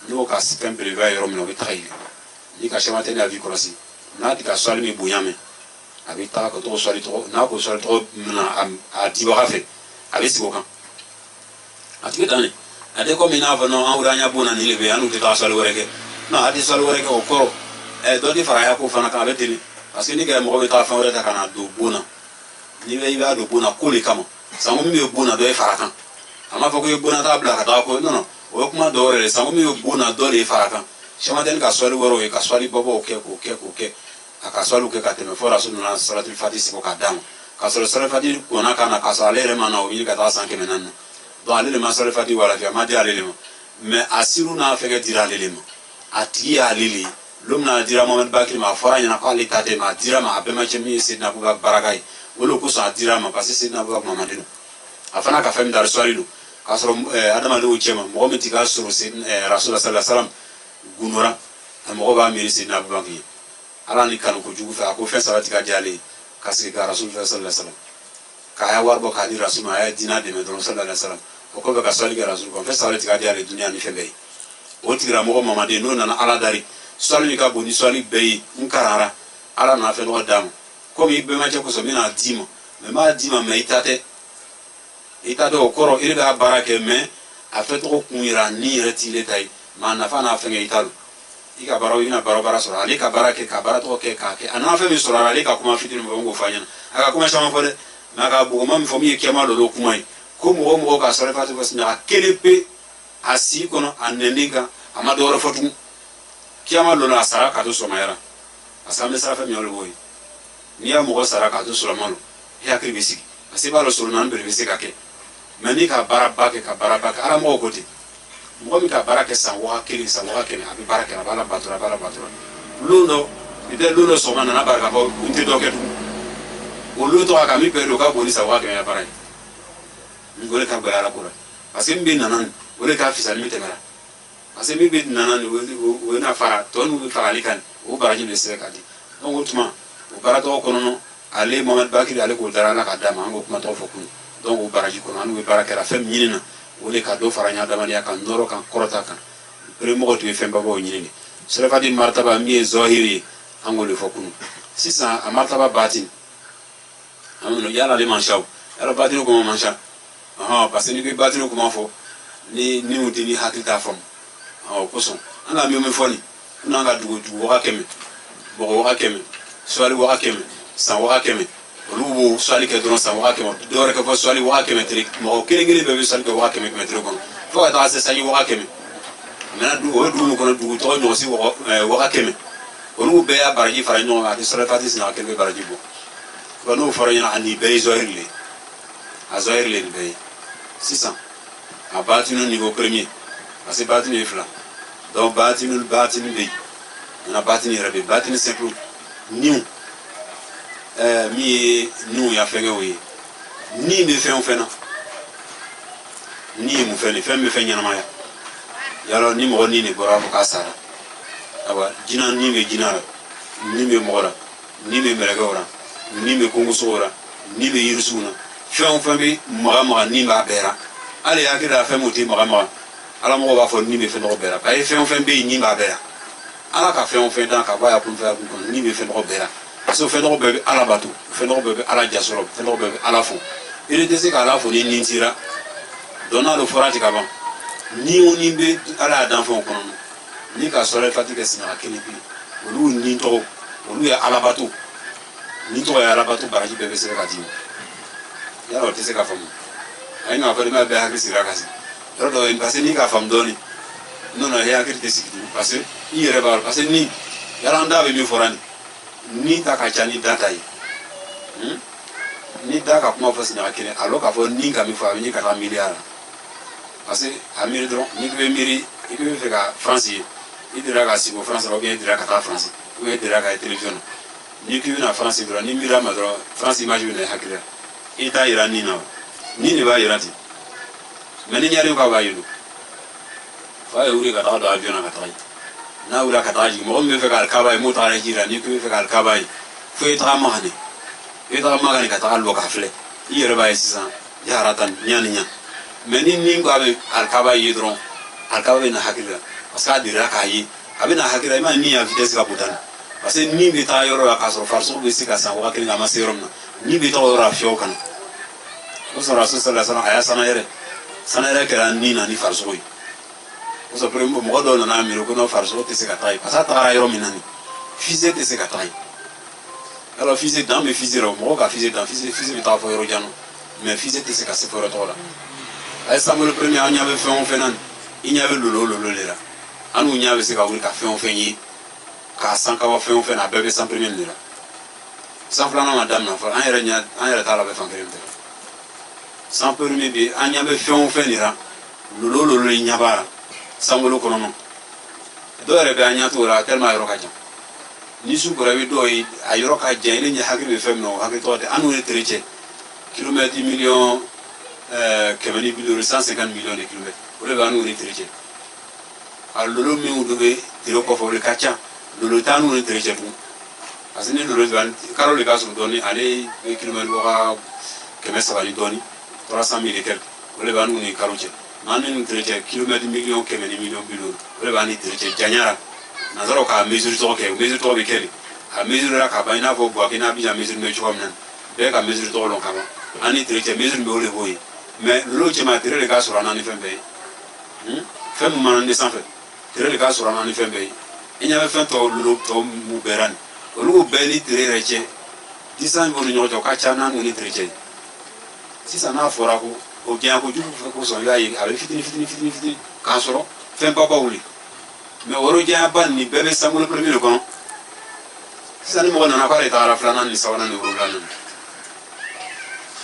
Speaker 1: no ka sipen privé yoro mi no be traile ni ka chama tena vi korasi na di ka swali mi buyame abi ta ko to swali to na ko swali to na a di wa fe abi si ko kan ati dane ade ko mina fa no an uranya bona ni lebe anu te ta swali wereke na adi swali wereke o ko do di fara ya ko fa na ka betini parce que ni ga mo be ta fa wereta kana do bona ni be iba do bona ko le kama sango mi be bona do e fara kan ama fa ko e bona ta bla ka ta ko no o kuma do re sango mi be bona do le fara kan chama den ka swali woro e ka swali bobo o ke aka swali ke ka teme fora sunu na salatul fatih ko ka dam ka salatul fatih ko na kana ka salere mana o yi ka ta san ke menan do alele ma salatul fatih wala fi ma di alele mais asiru na fe ke dira alele ma ati alele lumna dira Muhammad Bakri ma fora nya ka le tate ma dira ma abe ma chemi sidna bu barakai wolo ko sa dira ma parce sidna bu Muhammadino afana ka fem dar swali lu ka soro adama do chema mo mi ti ka soro sidna rasulullah sallallahu alaihi wasallam gunora mo ba mi sidna bu Bakri ala ni kanu ko jugu fa ko fe salati ka jale kasi ga rasulullah sallallahu alaihi wasallam ka ya warbo ka di rasul ma ya dina de medron sallallahu alaihi wasallam o ko ga swali ga rasul ko fe salati ka jale dunia ni fe be o tira mo mama de no na ala dari swali ka boni swali be nkarara ala na fe no dam ko mi be ma che ko so mi na dima me ma dima me itate o koro ire ga barake me a fe to ko kunira ni retile tai ma na fa na fe nge italo ika baro ina baro bara sura ali ka barake ka barato ke ka ke ana fe mi sura ali ka kuma fitin mo ngo fanya aka kuma sama fode na ka bu ma mi fomi ke ma lo kuma ko mo ka sura fatu bas na kelepe asi kono anendinga amadoro fotu kiyama lo na sara ka to so mayara asambe sara fe mi lo boy ni ya mo sara ka to so malo ya kri bisi asi ba lo sura nan be bisi ka ke mani ka barabake ara mo ko ti mo mi ka barake san wa kiri abi barake na bala batura luno ide luno so mana na baraka ko unti doke tu o luto aka mi pelo ka boni sa wa ke ya barake ngole ka ba ala kura parce que mbi nanan wole ka fisa mi temera parce que mbi nanan we na fara to nu fara likan o baraji le se ka di donc ultima o barato ko no ale Muhammad Bakri ale ko dara la ka dama ngo kuma to fokun donc o baraji ko anu we barake la fem nyina wole ka do faranya dama ya kan noro kan korota kan pre mo to femba bo nyini sele fadi martaba mi zohiri angole fokunu sisa a martaba batin amuno yala le manshaw yala batin ko mansha parce que ni batin ko manfo ni mutini hakita fam ko son anga mi foni na nga dugo ka keme mɔgɔ waga kɛmɛ suwali waga kɛmɛ san waga kɛmɛ olu b'o suwali kɛ dɔrɔn san waga kɛmɛ dɔw wɛrɛ kɛ fɔ suwali waga kɛmɛ tere mɔgɔ kelen kelen bɛɛ bɛ suwali kɛ waga kɛmɛ kɛmɛ tere kɔnɔ fo ka taga se sanji waga kɛmɛ maintenant o ye dugu min kɔnɔ dugu tɔgɔ ɲɔgɔn si waga kɛmɛ olu bɛɛ y'a baraji fara ɲɔgɔn kan a tɛ sɔrɔ fati sinna kelen bɛ baraji bɔ wa n'o fɔra ɲɛna a nin bɛɛ ye zɔhiri le a zɔhiri le nin bɛɛ ye sisan a batinu niveau premier parce que batinu ye fila donc batinu bɛ yen na batini yɛrɛ bɛ yen batini simple niw min ye niw ya fɛnkɛ o ye ni bɛ fɛn o fɛn na ni ye mun fɛn de fɛn bɛ fɛn ɲɛnamaya yalɔ ni mɔgɔ ni de bɔra fɔ k'a sara awa jina ni bɛ jina la ni bɛ mɔgɔ la ni bɛ mɛlɛkɛw la ni bɛ kongosogo la ni bɛ yirisuw na fɛn o fɛn bɛ maga maga ni b'a bɛɛ la hali hakili la fɛn min tɛ maga maga ala mɔgɔ b'a fɔ ni bɛ fɛn tɔgɔ bɛɛ la parce que fɛn o fɛn bɛ yen ni b'a bɛɛ la ala ka fɛn o fɛn dan ka bɔ a ya kun fɛ a kun kɔnɔ ni bɛ fɛn tɔgɔ bɛɛ la parce que fɛn tɔgɔ bɛɛ bɛ ala bato fɛn tɔgɔ bɛɛ bɛ ala jasɔrɔ fɛn tɔgɔ bɛɛ bɛ ala fo i tɛ se ka ala fo ni nin tira donc n'a don fɔra ten ka ban ni o ni bɛ ala y'a dan fɛnw kɔnɔ ni ka sɔrɔ fati kɛ sinaga kelen pe olu ni tɔgɔ olu ye ala bato ni tɔgɔ ye ala bato baraji bɛɛ bɛ se ka d'i ma yala o tɛ se ka faamu a ye n'a fɔ ne ma bɛɛ hakili sigi a kan si yɔrɔ dɔ ye parce que ni k'a faamu dɔɔnin non non e hakili tɛ sigi tugun parce que i yɛrɛ b'a dɔn parce que ni yala an da bɛ min fɔra ni ta ka ca ni da ta ye ni da ka kuma fɔ sinaga kelen alors k'a fɔ ni ka min fɔ a bɛ ɲɛ ka taa miliyari la parce que a miiri dɔrɔn n'i bɛ miiri i bɛ fɛ ka France ye i dira ka sigi o France la ou bien i dira ka taa France ou bien i dira ka ye télévision na n'i k'i bɛna France dɔrɔn ni miirila ma dɔrɔn France image bɛ na i hakili la i t'a yira ni na o ni de b'a yira ten mais ni ɲɛri k'a b'a ye don fa ye wuli ka taga don avion na ka taga ye n'a wulila ka taga jigin mɔgɔ min bɛ fɛ ka alikaba ye m'o tagara ji la n'i k'i bɛ fɛ ka alikaba ye fo i taga Magane i taga Magane ka taga lɔ k'a filɛ i yɛrɛ b'a ye sisan yara tan ɲa ni ɲa mais ni ko a bɛ alikaba ye dɔrɔn alikaba bɛ na hakili la parce que a delila k'a ye a bɛ na hakili la i m'a ni ya vitesse ka bon tan parce que ni bɛ taa yɔrɔ la k'a sɔrɔ farisogo bɛ se ka san waga kelen a ma se yɔrɔ min na ni bɛ taga yɔrɔ la fiyɛw kana o sɔrɔ a sɔrɔ sisan a y'a sana yɛrɛ kɛra ni na ni farisogo ye o sɔrɔ mɔgɔ dɔw nana miiri ko n'o farisogo tɛ se ka taa ye parce que a tagara yɔrɔ min na ni fusée tɛ se ka taa ye alors fusée dan bɛ fusée la mɔgɔ ka fusée dan fusée bɛ taa fɔ yɔrɔ jan na mais fusée tɛ se ka se fɔ yɔrɔ tɔgɔ la a ye Samuel premier an ɲɛ bɛ fɛn o fɛn na i ɲɛ bɛ lolo de la an n'u ɲɛ bɛ se ka wuli ka fɛn o fɛn ye k'a san ka bɔ fɛn o fɛn na a bɛɛ bɛ san premier de la san filanan ma daminɛ fɔlɔ an yɛrɛ t'a la bɛ fan kelen tɛ san premier bɛ an ɲɛ bɛ fɛn o fɛn de la lolo i ɲɛ b'a la Samuel kɔnɔ dɔw yɛrɛ bɛ an ɲɛ t'o la tellement a yɔrɔ ka jan ni su kɔrɔ i bɛ dɔw ye a yɔrɔ ka jan i ni hakili bɛ fɛn min na o hakili tɔgɔ tɛ an n'u ye terecɛ kilomètre million kɛmɛ ni bi duuru 150 millions de kilomètres o de b'an n'u ni terecɛ a lolo minnu dɔ bɛ tere kɔfɛ o de ka ca lolo t'an n'u ni terecɛ tugun parce que ni lolo bɛ karo de ka surun dɔɔnin ale bɛ kilomètre bɔ ka 300 ni dɔɔnin 300 000 et quelques o de b'an n'u ni karo cɛ an ni terecɛ kilomètre million kɛmɛ ni million bi duuru o de b'an ni terecɛ janyara nanzaraw k'a mesure tɔgɔ kɛ mesure tɔgɔ bɛ kɛ de a mesure la ka ban i n'a fɔ Burkina Abidjan mesure bɛ cogo min na bɛɛ ka mesure tɔgɔ dɔn ka ban an ni terecɛ mesure bɛ o de b'o ye mais lolo cɛman tere de ka sɔrɔ an na ni fɛn bɛɛ ye fɛn mun mana ne sanfɛ tere de ka sɔrɔ an na ni fɛn bɛɛ ye i ɲɛ bɛ fɛn tɔw lolo tɔw mun bɛɛ la nin olu bɛɛ ni tere yɛrɛ cɛ distance b'u ni ɲɔgɔn cɛ o ka ca n'an n'u ni terecɛ ye sisan n'a fɔra ko o janya kojugu fɛ kosɔn i b'a ye a bɛ fitini k'a sɔrɔ fɛn babaw le mais woro janya ba nin bɛɛ bɛ Samuel premier de kɔnɔ sisan ni mɔgɔ nana k'ale tagara filanan ni sabanan ni wolonwula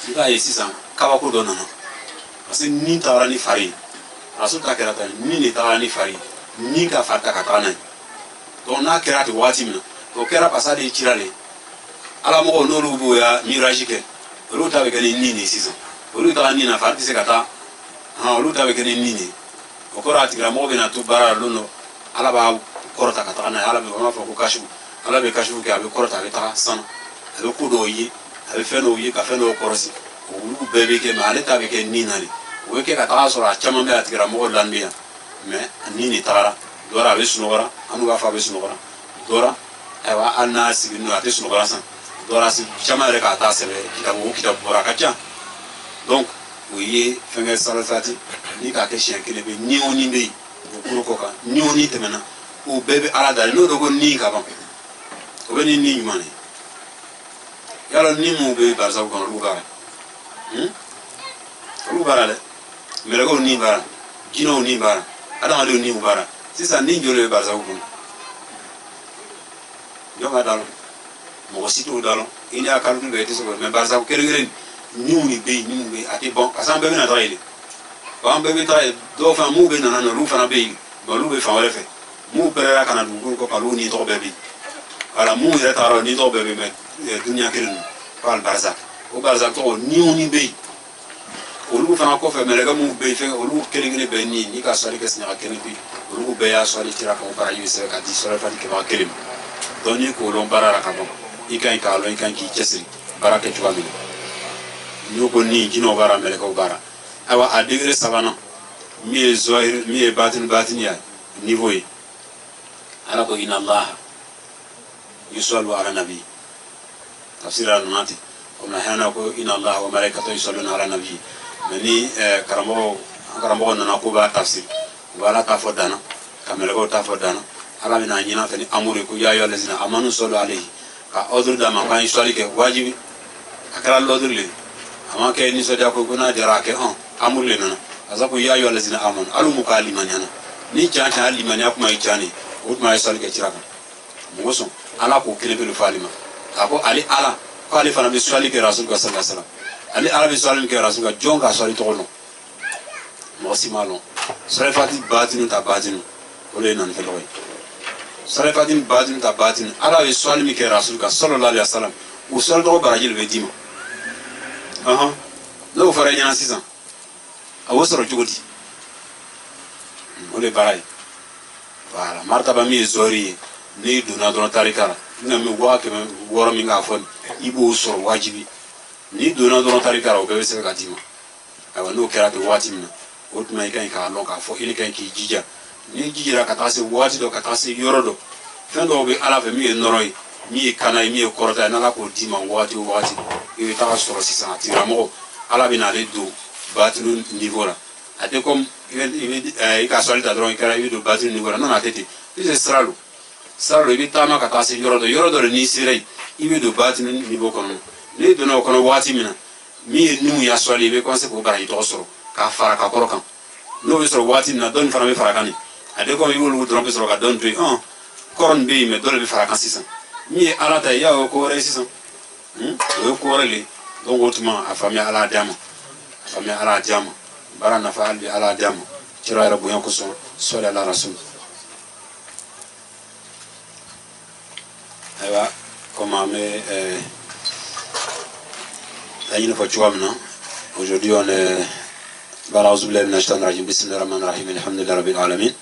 Speaker 1: i b'a ye sisan kabako dɔ nana parce que ni tagara ni fari ye rasul ta kɛra tan ni de tagara ni fari ye ni ka fari ta ka taga n'a ye donc n'a kɛra ten waati min na o kɛra parce que ale ye cira de ye ala mɔgɔw n'olu b'o ya mirage kɛ olu ta bɛ kɛ ni nin de ye sisan olu taga nin na fari tɛ se ka taa olu ta bɛ kɛ ni nin de ye o kɔrɔ a tigilamɔgɔ bɛ na to baara la don dɔ ala b'a kɔrɔta ka taga n'a ye ala bɛ an b'a fɔ ko kashifu ala bɛ kashifu kɛ a bɛ kɔrɔta a bɛ taga sanu a bɛ ko dɔw ye a bɛ fɛn dɔw ye ka fɛn dɔw kɔrɔsi olu bɛɛ bɛ kɛ mais ale ta bɛ kɛ nin na de o bɛ kɛ ka taga sɔrɔ a caman bɛ a tigilamɔgɔ lan bɛ yan mais nin de tagara dɔwɛrɛ a bɛ sunɔgɔra an b'a fɔ a bɛ sunɔgɔra dɔwɛrɛ ayiwa hali n'a sigi n'o a tɛ sunɔgɔra san dɔwɛrɛ a sigi caman yɛrɛ k'a ta sɛbɛ kitabu o kitabu bɔra a ka ca donc o ye fɛnkɛ salafati ni k'a kɛ siɲɛ kelen bɛ ni o ni bɛ yen o kuro kɔ kan ni o ni tɛmɛna o bɛɛ bɛ ala dalen n'o de ko ni ka ban o bɛ ni ɲuman de yala ni mun bɛ barisa kɔnɔ olu baara olu baara dɛ mɛlɛkɛw ni baara jinɛw ni baara adamadenw ni baara sisan ni joli bɛ barisa kɔnɔ jɔn ka dalo mɔgɔ si t'o dalo i ni a kalite bɛɛ i tɛ se k'o mɛ barisa kelen-kelen niw ni bɛ yen niw bɛ yen a tɛ bɔn parce que an bɛɛ bɛ na taga yen de an bɛɛ bɛ taga yen dɔw fana mun bɛ nana na olu fana bɛ yen nka olu bɛ fan wɛrɛ fɛ mun pɛrɛnna ka na dugukolo kɔ olu ni tɔgɔ bɛɛ bɛ yen wala mun yɛrɛ taara ni tɔgɔ bɛɛ bɛ yen mɛ duniya kelen don ko alibarisa o barisa tɔgɔ niw ni bɛ yen olu fana kɔfɛ mɛlɛkɛ mun bɛ yen fɛn olu kelen-kelen bɛɛ ni n'i ka sɔli kɛ sinaka kelen bi olu bɛɛ y'a sɔli cira kan o baraji bɛ sɛbɛn ka di sɔli fati kɛbaga kelen ma donc n'i k'o dɔn baara la ka ban i ka ɲi k'a lɔn i ka ɲi k'i cɛsiri baara kɛ cogoya min na n'o ko ni jinɛw baara mɛlɛkɛw baara ayiwa a degré sabanan min ye zɔhiri min ye batiniya niveau ye ala ko inna allaha yusallu ala nabi tafsir la nana ten komi hɛnɛ ko inna allaha wa malaikatahu yusalluna ala nabi mɛ ni karamɔgɔ nana ko b'a tafsir u b'a ala ta fɔ dana ka mɛlɛkɛw ta fɔ dana ala bɛna ɲin'a fɛ ni amuru ye ko ya ayyuha allazina amanu sallu alayhi ka ordre d'a ma k'an ye sɔli kɛ wajibi a kɛra l'ordre le a ma kɛ nisɔndiya ko n'a jara a kɛ amuru le nana a ko ya ayyuha allazina amanu hali mu k'a limaniya na ni can can limaniya kuma ye can ne o tuma a ye sɔli kɛ cira kan mɔgɔ sɔn ala k'o kelen pe fɔ ale ma a ko ale ala ko ale fana bɛ sɔli kɛ rasul ka sallallahu alaihi wasallam ale ala bɛ sɔli kɛ rasul ka jɔn ka sɔli tɔgɔ dɔn mɔgɔ si m'a dɔn sɔli fati batinu ta batinu o de ye nani fɛ tɔgɔ ye sɔli fati batinu ta batinu ala bɛ sɔli min kɛ rasul ka sallallahu alaihi wasallam o sɔli tɔgɔ baraji de bɛ d'i ma n'o fɔra i ɲɛna sisan a b'o sɔrɔ cogo di o de ye baara ye voilà martaba min ye zɔhiri ye n'i donna dɔrɔn tarika la n bɛ 600 min k'a fɔ i b'o sɔrɔ wajibi n'i donna dɔrɔn tarika la o bɛɛ bɛ sɛbɛn ka d'i ma ayiwa n'o kɛra ten waati min na o tuma i ka ɲi k'a lɔn k'a fɔ i ka ɲi k'i jija n'i jijira ka taa se waati dɔ ka taa se yɔrɔ dɔ fɛn dɔw bɛ ala fɛ min ye nɔrɔ ye min ye kana ye min ye kɔrɔta ye n'ala k'o d'i ma waati o waati i bɛ taga sɔrɔ sisan a tigilamɔgɔ ala bɛ n'ale don batinu niveau la a tɛ comme i ka sɔli ta dɔrɔn i bɛ don batinu niveau la non a tɛ ten i bɛ sira don i bɛ taama ka taa se yɔrɔ dɔ de n'i sera yen i bɛ don batinu niveau kɔnɔ n'i donna o kɔnɔ waati min na min ye numu ya sɔli i bɛ commencer k'o baraji tɔgɔ sɔrɔ k'a fara ka kɔrɔ kan n'o bɛ sɔrɔ waati min na dɔnni fana bɛ fara kan de a tɛ comme i b'olu dɔrɔn bɛ sɔrɔ ka dɔnni to yen kɔrɔ nin bɛ yen mɛ dɔ de bɛ fara kan sisan min ye ala ta ye y'a o ko wɛrɛ ye sisan o ye ko wɛrɛ le donc o tuma a faamuya ala d'a ma baara nafa hali bi ala d'a ma kira yɛrɛ bonya kosɔn sɔli ala rasul ayiwa comme an bɛ laɲini fɔ cogoya min na aujourd'hui on est بعد أعوذ بالله من الشيطان الرجيم بسم الله الرحمن الرحيم الحمد لله رب العالمين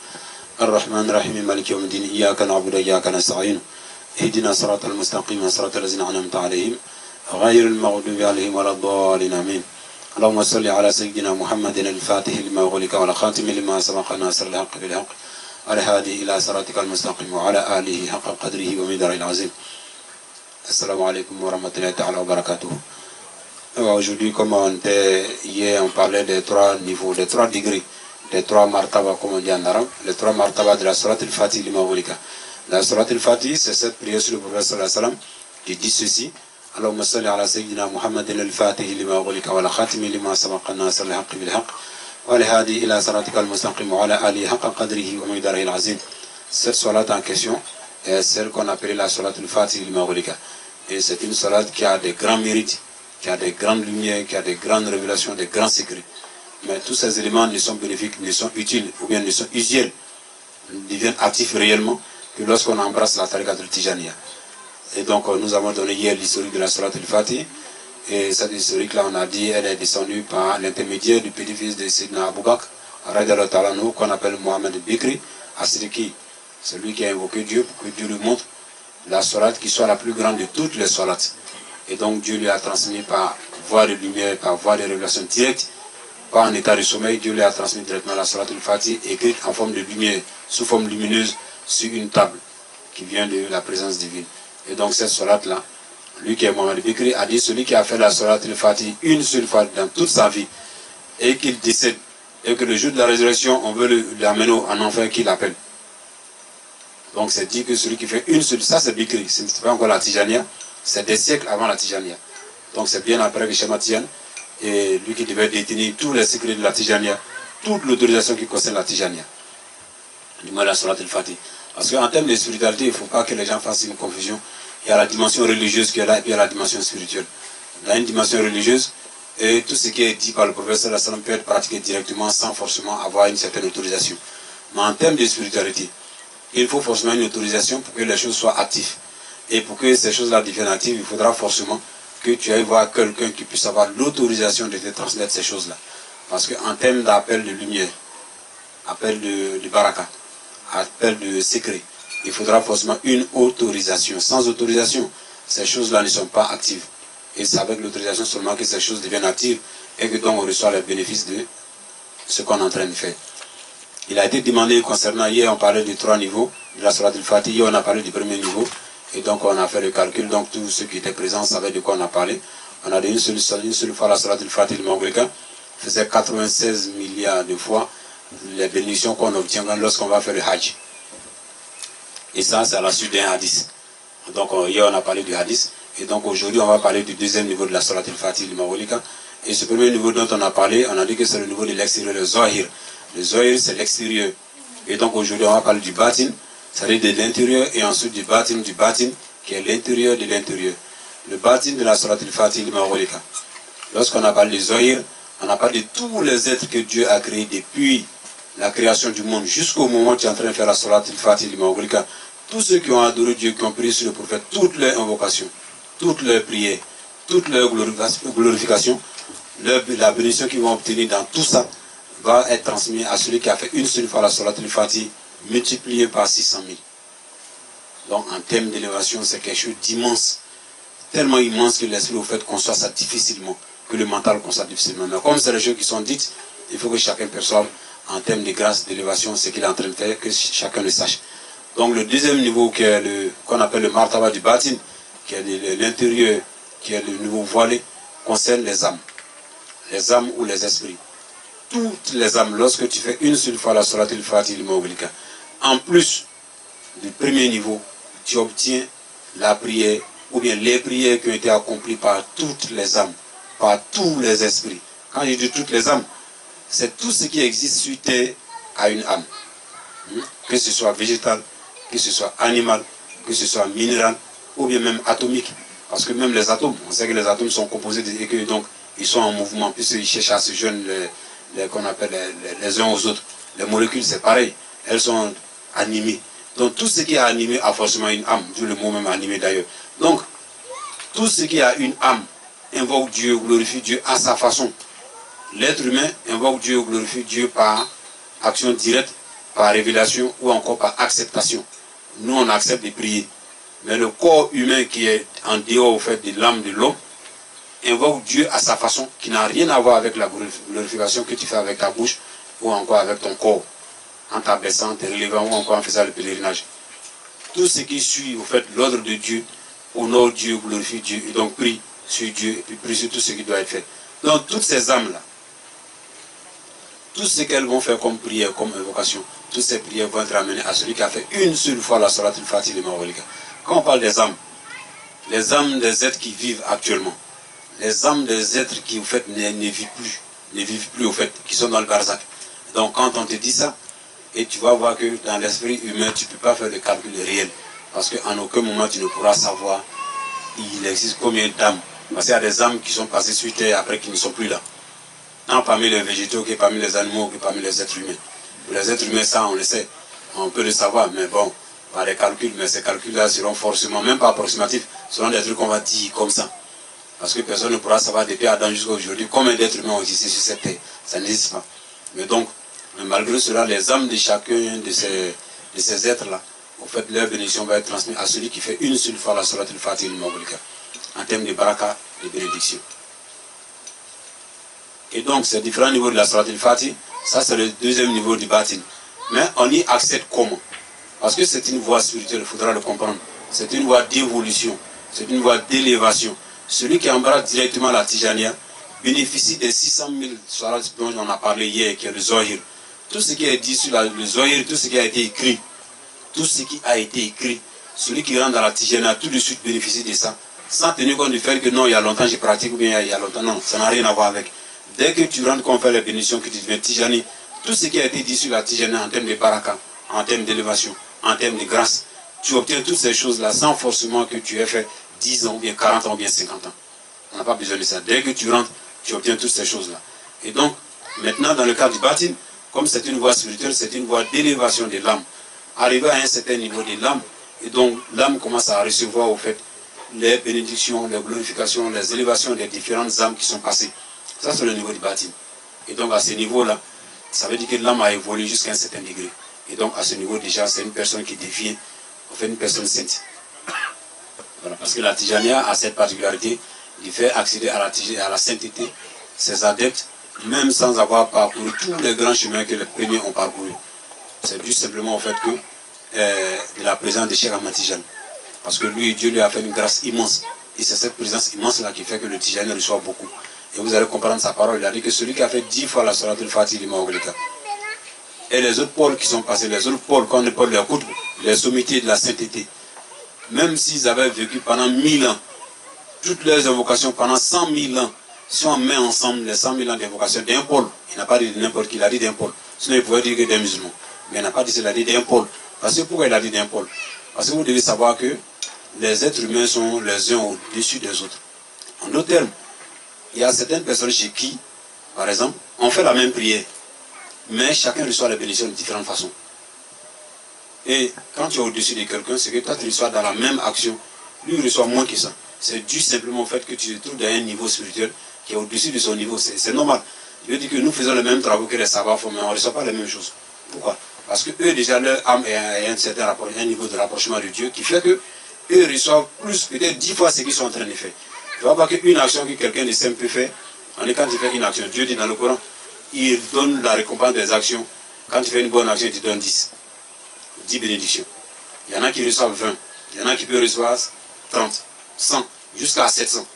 Speaker 1: الرحمن الرحيم مالك يوم الدين إياك نعبد وإياك نستعين اهدنا الصراط المستقيم صراط الذين أنعمت عليهم غير المغضوب عليهم ولا الضالين آمين اللهم صل على سيدنا محمد الفاتح لما أغلق والخاتم لما سبق ناصر الحق بالحق والهادي إلى صراطك المستقيم وعلى آله حق قدره ومقداره العظيم السلام عليكم ورحمة الله تعالى وبركاته. Aujourd'hui, comme hier on parlait des 3 niveaux, des 3 degrés, des 3 martaba, comme on dit en arabe, les 3 martaba de la Surat al-Fatih lima ulika. La Surat al-Fatih, c'est cette prière sur le prophète sallallahu alayhi wa sallam qui dit ceci. Allahumma salli ala sayyidina Muhammadin al-Fatih lima ulika wa la khatimi lima sabaqa nasir al-haqq bil-haqq wa al-hadi ila siratika al-mustaqim wa ala alihi haqqa qadrihi wa miqdarihi al-azim. Cette salat en question est celle qu'on appelle la Surat al-Fatih lima ulika. Et c'est une salat qui a des grands mérites, qui a des grandes lumières, qui a des grandes révélations, des grands secrets. Mais tous ces éléments ne sont bénéfiques, ne sont utiles, ou bien ne sont usuels, ne deviennent actifs réellement que lorsqu'on embrasse la tariqa de Tijaniya. Et donc nous avons donné hier l'historique de la Surat al-Fatih, et cette historique-là, on a dit, elle est descendue par l'intermédiaire du petit-fils de Sidna Abu Bakr, qu'on appelle Mohamed Bikri, Asriki, celui qui a invoqué Dieu pour que Dieu lui montre la Surat qui soit la plus grande de toutes les Surats. Et donc Dieu lui a transmis par voie de lumière, par voie de révélation directe, pas en état de sommeil. Dieu lui a transmis directement la Surat al-Fatih, écrite en forme de lumière, sous forme lumineuse, sur une table qui vient de la présence divine. Et donc cette Surat-là, lui qui est Mohamed Bikri, a dit celui qui a fait la Surat al-Fatih une seule fois dans toute sa vie, et qu'il décède, et que le jour de la résurrection, on veut l'amener en enfer, qu'il appelle. Donc c'est dit que celui qui fait une seule, ça c'est Bikri, ce n'est pas encore la Tijania, c'est des siècles avant la Tijania. Donc c'est bien après que Cheikh Tidiane et lui qui devait détenir tous les secrets de la Tijania, toute l'autorisation qui concerne la Tijania. Du moins la Salat al-Fatih. Parce qu'en termes de spiritualité, il ne faut pas que les gens fassent une confusion. Il y a la dimension religieuse qui est là et puis il y a la dimension spirituelle. Dans une dimension religieuse, et tout ce qui est dit par le professeur sallam peut être pratiqué directement sans forcément avoir une certaine autorisation. Mais en termes de spiritualité, il faut forcément une autorisation pour que les choses soient actives. Et pour que ces choses-là deviennent actives, il faudra forcément que tu ailles voir quelqu'un qui puisse avoir l'autorisation de te transmettre ces choses-là. Parce qu'en termes d'appel de lumière, appel de baraka, appel de secret, il faudra forcément une autorisation. Sans autorisation, ces choses-là ne sont pas actives. Et c'est avec l'autorisation seulement que ces choses deviennent actives et que donc on reçoit les bénéfices de ce qu'on est en train de faire. Il a été demandé concernant, hier on parlait des 3 niveaux de la Salat al-Fatih, hier on a parlé du premier niveau, et donc on a fait le calcul, donc tous ceux qui étaient présents savaient de quoi on a parlé. On a dit une seule fois la Salat al-Fatih, le Mangolika faisait 96 milliards de fois les bénédictions qu'on obtient lorsqu'on va faire le Hajj. Et ça c'est à la suite d'un hadith. Donc hier on a parlé du hadith, et donc aujourd'hui on va parler du deuxième niveau de la Salat al-Fatih, le Mangolika. Et ce premier niveau dont on a parlé, on a dit que c'est le niveau de l'extérieur, le Zahir. Le Zahir, c'est l'extérieur. Et donc aujourd'hui, on va parler du Batin, c'est-à-dire de l'intérieur, et ensuite du Batin, qui est l'intérieur de l'intérieur. Le Batin de la Salat al-Fatih, le Mawalika. Lorsqu'on a parlé du Zahir, on a parlé de tous les êtres que Dieu a créés depuis la création du monde jusqu'au moment où tu es en train de faire la Salat al-Fatih, le Mawalika. Tous ceux qui ont adoré Dieu, qui ont prié sur le prophète, toutes leurs invocations, toutes leurs prières, toutes leurs glorifications, la bénédiction qu'ils vont obtenir dans tout ça, va être transmis à celui qui a fait une seule fois la Salat al-Fatih multiplié par 600 000. Donc en termes d'élévation, c'est quelque chose d'immense. Tellement immense que l'esprit au fait conçoit ça difficilement, que le mental conçoit difficilement. Mais comme c'est les choses qui sont dites, il faut que chacun perçoive en termes de grâce, d'élévation, ce qu'il est en train de faire, que chacun le sache. Donc le deuxième niveau, qui est qu'on appelle le Martaba du Batin, qui est l'intérieur, qui est le niveau voilé, concerne les âmes. Les âmes ou les esprits. Toutes les âmes, lorsque tu fais une seule fois la Salat al-Fatih, en plus du premier niveau, tu obtiens la prière, ou bien les prières qui ont été accomplies par toutes les âmes, par tous les esprits. Quand je dis toutes les âmes, c'est tout ce qui existe sur terre à une âme. Que ce soit végétal, que ce soit animal, que ce soit minéral, ou bien même atomique. Parce que même les atomes, on sait que les atomes sont composés et que donc ils sont en mouvement, puisqu'ils cherchent à se joindre qu'on appelle les uns aux autres. Les molécules, c'est pareil. Elles sont animées. Donc, tout ce qui est animé a forcément une âme. D'où le mot même animé d'ailleurs. Donc, tout ce qui a une âme invoque Dieu, glorifie Dieu à sa façon. L'être humain invoque Dieu, glorifie Dieu par action directe, par révélation ou encore par acceptation. Nous, on accepte de prier. Mais le corps humain qui est en dehors au fait de l'âme de l'homme, invoque Dieu à sa façon, qui n'a rien à voir avec la glorification que tu fais avec ta bouche ou encore avec ton corps, en t'abaissant, te relevant ou encore en faisant le pèlerinage. Tout ce qui suit au fait l'ordre de Dieu, honore Dieu, glorifie Dieu, et donc prie sur Dieu, et puis prie sur tout ce qui doit être fait. Donc toutes ces âmes-là, tout ce qu'elles vont faire comme prière, comme invocation, toutes ces prières vont être ramenées à celui qui a fait une seule fois la Salat al-Fatih de Mawalika. Quand on parle des âmes des êtres qui vivent actuellement, les âmes des êtres qui, au fait, ne vivent plus, au fait, qui sont dans le barzakh. Donc, quand on te dit ça, et tu vas voir que dans l'esprit humain, tu ne peux pas faire le calcul réel. Parce qu'en aucun moment, tu ne pourras savoir il existe combien d'âmes. Parce qu'il y a des âmes qui sont passées sur terre après qui ne sont plus là. Tant parmi les végétaux que parmi les animaux, que parmi les êtres humains. Pour les êtres humains, ça, on le sait. On peut le savoir, mais bon, par les calculs, mais ces calculs-là seront forcément, même pas approximatifs, seront des trucs qu'on va dire comme ça. Parce que personne ne pourra savoir depuis Adam jusqu'à aujourd'hui combien d'êtres humains ont existé sur cette terre. Ça n'existe pas. Mais donc, malgré cela, les âmes de chacun de ces êtres-là, en fait, leur bénédiction va être transmise à celui qui fait une seule fois la Salat al-Fatih al-Mawalika, en termes de baraka, de bénédiction. Et donc, ces différents niveaux de la Salat al-Fatih, ça c'est le deuxième niveau du Batin. Mais on y accède comment? Parce que c'est une voie spirituelle, il faudra le comprendre. C'est une voie d'évolution, c'est une voie d'élévation. Celui qui embrasse directement la Tijania bénéficie des 600 000 sourates dont on a parlé hier, qui est le Zahir. Tout ce qui est dit sur le Zahir, tout ce qui a été écrit tout ce qui a été écrit, celui qui rentre dans la Tijana a tout de suite bénéficié de ça, sans tenir compte du fait que non, il y a longtemps je pratique ou bien il y a longtemps, non, ça n'a rien à voir avec. Dès que tu rentres qu'on fait les bénédictions, que tu deviens Tijani, tout ce qui a été dit sur la Tijana en termes de baraka, en termes d'élévation, en termes de grâce, tu obtiens toutes ces choses-là sans forcément que tu aies fait 10 ans, ou bien 40 ans, ou bien 50 ans. On n'a pas besoin de ça. Dès que tu rentres, tu obtiens toutes ces choses-là. Et donc, maintenant, dans le cas du bâtiment, comme c'est une voie spirituelle, c'est une voie d'élévation de l'âme. Arrivé à un certain niveau de l'âme, et donc l'âme commence à recevoir au fait les bénédictions, les glorifications, les élévations des différentes âmes qui sont passées. Ça, c'est le niveau du bâtiment. Et donc, à ce niveau-là, ça veut dire que l'âme a évolué jusqu'à un certain degré. Et donc, à ce niveau, déjà, c'est une personne qui devient, en fait, une personne sainte. Voilà, parce que la Tijania a cette particularité de faire accéder à la sainteté ses adeptes, même sans avoir parcouru tous les grands chemins que les premiers ont parcourus. C'est juste simplement au fait que de la présence de Cheikh Ahmad Tijani. Parce que lui, Dieu lui a fait une grâce immense. Et c'est cette présence immense-là qui fait que le Tijani reçoit beaucoup. Et vous allez comprendre sa parole. Il a dit que celui qui a fait 10 fois la Salat al-Fatih du Maoglika, et les autres pôles qui sont passés, les autres pôles, quand on appelle les Qutb, les sommités de la sainteté, même s'ils avaient vécu pendant 1000 ans, toutes leurs invocations pendant 100 000 ans, si on met ensemble les 100 000 ans d'invocations d'un pôle, il n'a pas dit n'importe qui, il a dit d'un pôle. Sinon il pouvait dire que des musulmans. Mais il n'a pas dit cela, il a dit d'un pôle. Parce que pourquoi il a dit d'un pôle? Parce que vous devez savoir que les êtres humains sont les uns au-dessus des autres. En d'autres termes, il y a certaines personnes chez qui, par exemple, on fait la même prière, mais chacun reçoit les bénédictions de différentes façons. Et quand tu es au-dessus de quelqu'un, c'est que toi tu reçois dans la même action, lui il reçoit moins que ça. C'est dû simplement au fait que tu te trouves dans un niveau spirituel qui est au-dessus de son niveau. C'est normal. Je veux dire que nous faisons les mêmes travaux que les savants font, mais on ne reçoit pas les mêmes choses. Pourquoi? Parce que eux déjà leur âme est à un certain rapport, un niveau de rapprochement de Dieu qui fait que eux reçoivent plus, peut-être 10 fois ce qu'ils sont en train de faire. Tu ne vois pas qu'une action que quelqu'un de simple peut faire, quand il fait une action, Dieu dit dans le Coran, il donne la récompense des actions. Quand tu fais une bonne action, il te donne 10 bénédictions. Il y en a qui reçoivent 20, il y en a qui peuvent recevoir 30, 100, jusqu'à 700.